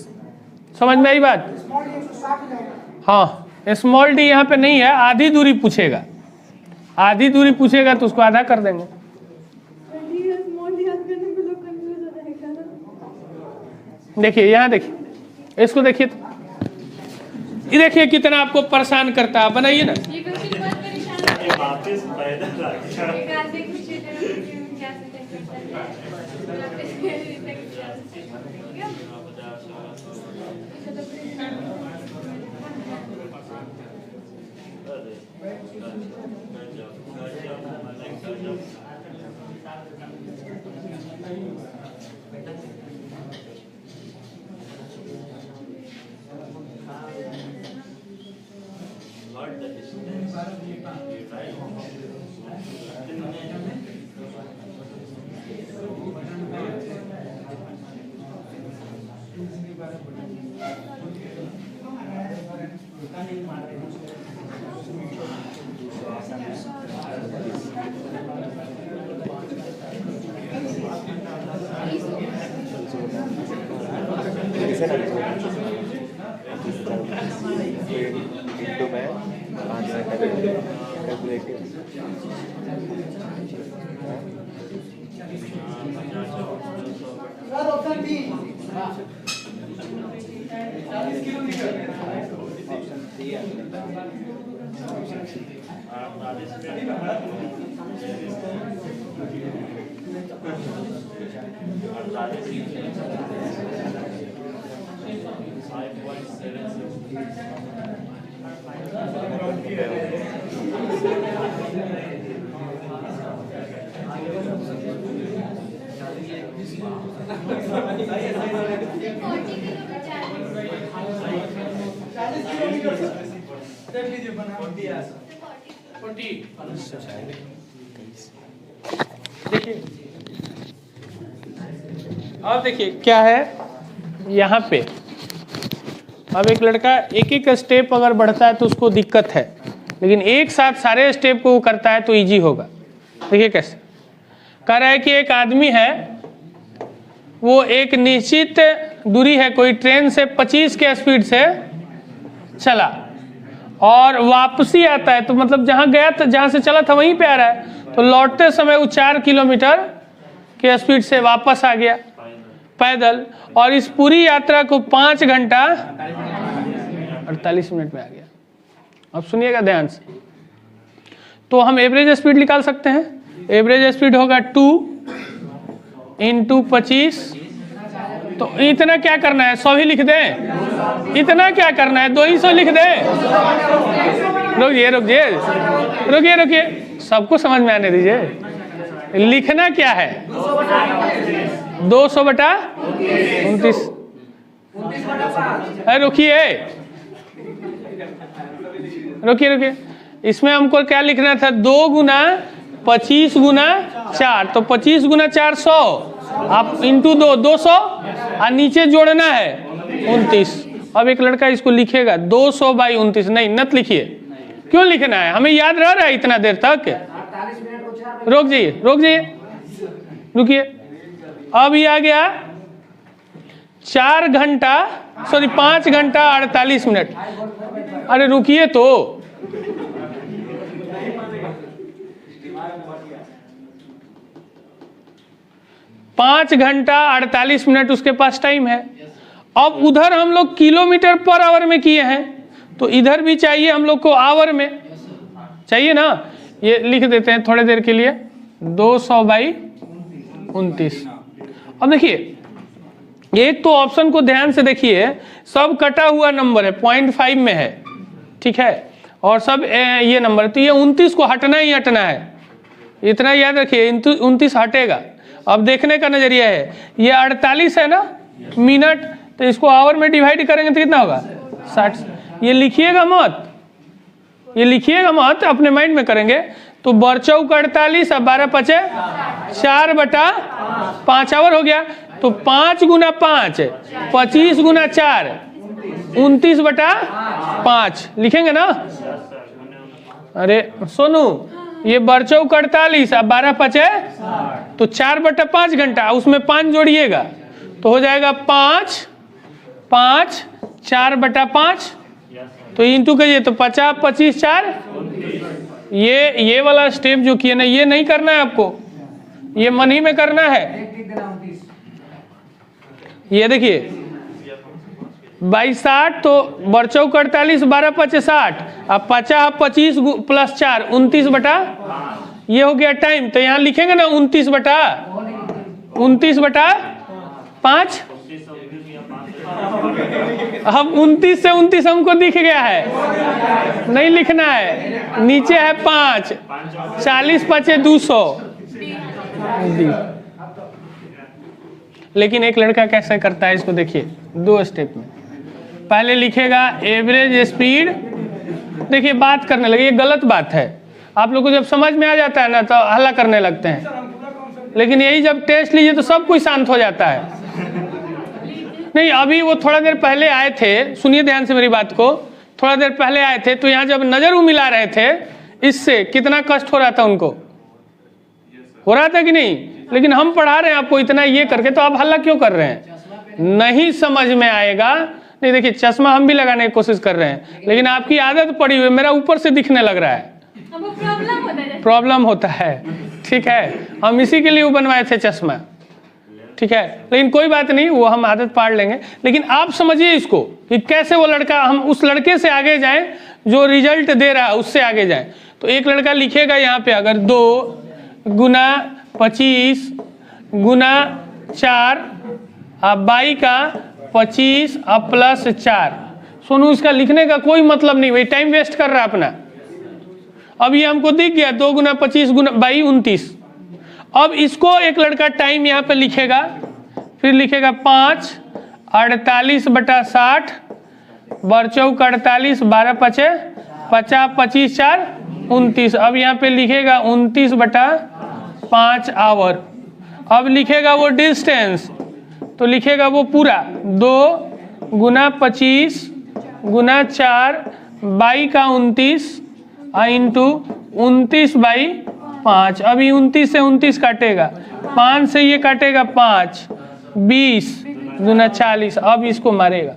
समझ में आई बात? हाँ, स्मॉल डी यहाँ पे नहीं है, आधी दूरी पूछेगा, आधी दूरी पूछेगा तो उसको आधा कर देंगे। देखिए यहाँ देखिए, इसको देखिए, ये देखिए कितना आपको परेशान करता है। बनाइए ना, अब देखिए क्या है यहाँ पे। अब एक लड़का एक एक स्टेप अगर बढ़ता है तो उसको दिक्कत है, लेकिन एक साथ सारे स्टेप को वो करता है तो इजी होगा। देखिए कैसे कह रहा है कि एक आदमी है, वो एक निश्चित दूरी है, कोई ट्रेन से 25 के स्पीड से चला और वापसी आता है, तो मतलब जहाँ गया था, जहाँ से चला था वहीं पे आ रहा है, तो लौटते समय वो 4 किलोमीटर के स्पीड से वापस आ गया पैदल, और इस पूरी यात्रा को 5 घंटा 48 मिनट में आ गया। अब सुनिएगा ध्यान से, तो हम एवरेज स्पीड निकाल सकते हैं। एवरेज स्पीड होगा 2 × 25, तो इतना क्या करना है, 100 ही लिख दें। इतना क्या करना है, 200 लिख दें। रुकिए, सबको समझ में आने दीजिए। लिखना क्या है, 200/29। रुकिए, इसमें हमको क्या लिखना था, 2 × 25 × 4, तो 25 × 4 100, आप इंटू 200, और नीचे जोड़ना है 29। अब एक लड़का इसको लिखेगा 200/29, नहीं नत लिखिए। क्यों लिखना है, हमें याद रह रहा है इतना देर तक। रुकिए, अब ये आ गया 5 घंटा 48 मिनट। अरे रुकिए तो, पाँच घंटा 48 मिनट उसके पास टाइम है। अब उधर हम लोग किलोमीटर पर आवर में किए हैं, तो इधर भी चाहिए हम लोग को आवर में, चाहिए ना। ये लिख देते हैं थोड़ी देर के लिए, 200/29। अब देखिए, एक तो ऑप्शन को ध्यान से देखिए, सब कटा हुआ नंबर है, 0.5 में है, ठीक है, और सब ये नंबर, तो ये 29 को हटना ही हटना है, इतना याद रखिए, 29 हटेगा। अब देखने का नजरिया है, ये 48 है ना मिनट, तो इसको आवर में डिवाइड करेंगे तो कितना होगा, 60। ये लिखिएगा मत, अपने माइंड में करेंगे। तो बरचौक 48 और 12 × 4/5 आवर हो गया। तो 5 × 5 25 × 4 29/5 लिखेंगे ना। अरे सोनू, ये बरचौक 48 और 12 × 5 तो 4/5 घंटा, उसमें 5 जोड़िएगा तो हो जाएगा 5 4/5, तो इंटू करिए तो 50 25 4। ये वाला स्टेप जो किए ना, ये नहीं करना है आपको, ये मन ही में करना है। ये देखिए 22/60, तो बरचौक 48 12 × 5 60, अब 50 25 + 4 29/, ये हो गया टाइम। तो यहाँ लिखेंगे ना 29/5। अब 29 से 29 हमको दिख गया है, नहीं लिखना है, नीचे है 5, 40 × 5 200। लेकिन एक लड़का कैसे करता है, इसको देखिए 2 स्टेप में। पहले लिखेगा एवरेज स्पीड, देखिए बात करने लगे, ये गलत बात है। आप लोग को जब समझ में आ जाता है ना तो हल्ला करने लगते हैं, लेकिन यही जब टेस्ट लीजिए तो सब कुछ शांत हो जाता है। नहीं, अभी वो थोड़ा देर पहले आए थे, सुनिए ध्यान से मेरी बात को, थोड़ा देर पहले आए थे, तो यहाँ जब नजर मिला रहे थे, इससे कितना कष्ट हो रहा था उनको, हो रहा था कि नहीं। लेकिन हम पढ़ा रहे हैं आपको इतना ये करके, तो आप हल्ला क्यों कर रहे हैं। नहीं समझ में आएगा, नहीं देखिए, चश्मा हम भी लगाने की कोशिश कर रहे हैं, लेकिन आपकी आदत पड़ी हुई है, मेरा ऊपर से दिखने लग रहा है, हमको प्रॉब्लम होता है। प्रॉब्लम होता है। ठीक है, हम इसी के लिए वो बनवाए थे चश्मा। ठीक है, लेकिन कोई बात नहीं, वो हम आदत पाड़ लेंगे। लेकिन आप समझिए इसको कि कैसे वो लड़का, हम उस लड़के से आगे जाएं जो रिजल्ट दे रहा है, उससे आगे जाएं। तो एक लड़का लिखेगा यहाँ पे, अगर 2 गुना 25 गुना 4 बाई का 25 प्लस 4। सोनू, इसका लिखने का कोई मतलब नहीं, वही टाइम वेस्ट कर रहा है अपना। अब ये हमको दिख गया 2 गुना 25 गुना बाई 29। अब इसको एक लड़का टाइम यहाँ पे लिखेगा, फिर लिखेगा 5 48/60 बरचौक 48 12 पचे 50 25 4 29। अब यहाँ पे लिखेगा 29/5 आवर। अब लिखेगा वो डिस्टेंस, तो लिखेगा वो पूरा 2 गुना 25 गुना 4 बाई का 29 इंटू 29/5। अभी 29 से 29 काटेगा, 5 से ये काटेगा 5 20 गुना 40। अब इसको मारेगा।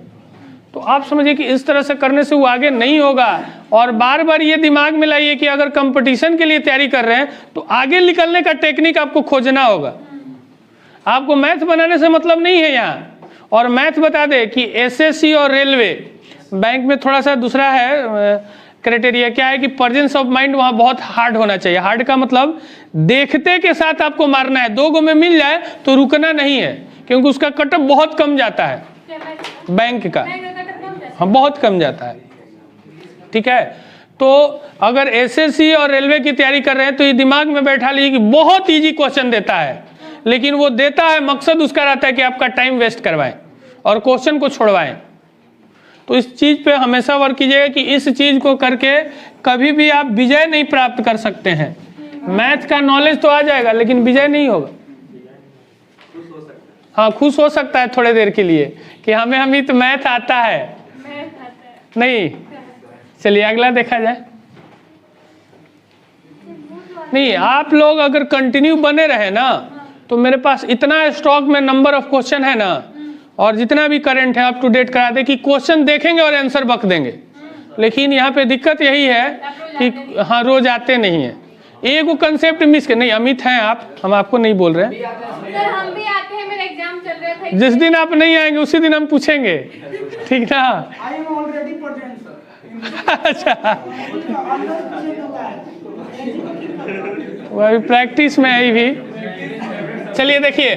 तो आप समझिए कि इस तरह से करने से वो आगे नहीं होगा। और बार बार ये दिमाग में लाइए कि अगर कंपटीशन के लिए तैयारी कर रहे हैं तो आगे निकलने का टेक्निक आपको खोजना होगा। आपको मैथ बनाने से मतलब नहीं है यहाँ। और मैथ बता दे कि एसएससी और रेलवे बैंक में थोड़ा सा दूसरा है क्राइटेरिया, क्या है कि प्रेजेंस ऑफ माइंड वहाँ बहुत हार्ड होना चाहिए। हार्ड का मतलब देखते के साथ आपको मारना है, 2 गो में मिल जाए तो रुकना नहीं है, क्योंकि उसका कटअप बहुत कम जाता है बैंक का। हाँ, बहुत कम जाता है। ठीक है, तो अगर एसएससी और रेलवे की तैयारी कर रहे हैं तो ये दिमाग में बैठा लीजिए कि बहुत इजी क्वेश्चन देता है, लेकिन वो देता है, मकसद उसका रहता है कि आपका टाइम वेस्ट करवाएं और क्वेश्चन को छोड़वाएं। तो इस चीज पे हमेशा वर्क कीजिएगा कि इस चीज को करके कभी भी आप विजय नहीं प्राप्त कर सकते हैं। मैथ का नॉलेज तो आ जाएगा, लेकिन विजय नहीं होगा। हाँ, खुश हो सकता है थोड़े देर के लिए कि हमें अमित मैथ आता है, नहीं। चलिए अगला देखा जाए। नहीं, आप लोग अगर कंटिन्यू बने रहे ना, तो मेरे पास इतना स्टॉक में नंबर ऑफ क्वेश्चन है ना, और जितना भी करंट है अप टू डेट करा दे कि क्वेश्चन देखेंगे और आंसर बक देंगे। लेकिन यहाँ पे दिक्कत यही है कि हाँ, रोज आते नहीं है। एक वो कंसेप्ट मिस कर, नहीं अमित हैं आप, हम आपको नहीं बोल रहे हैं। सर हम भी आते हैं, मेरा एग्जाम चल रहा था। जिस दिन आप नहीं आएंगे उसी दिन हम पूछेंगे, ठीक ना? अच्छा, वो अभी प्रैक्टिस में है भी। चलिए देखिए,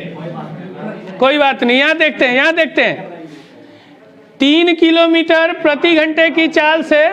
कोई बात नहीं, यहाँ देखते हैं 3 किलोमीटर प्रति घंटे की चाल से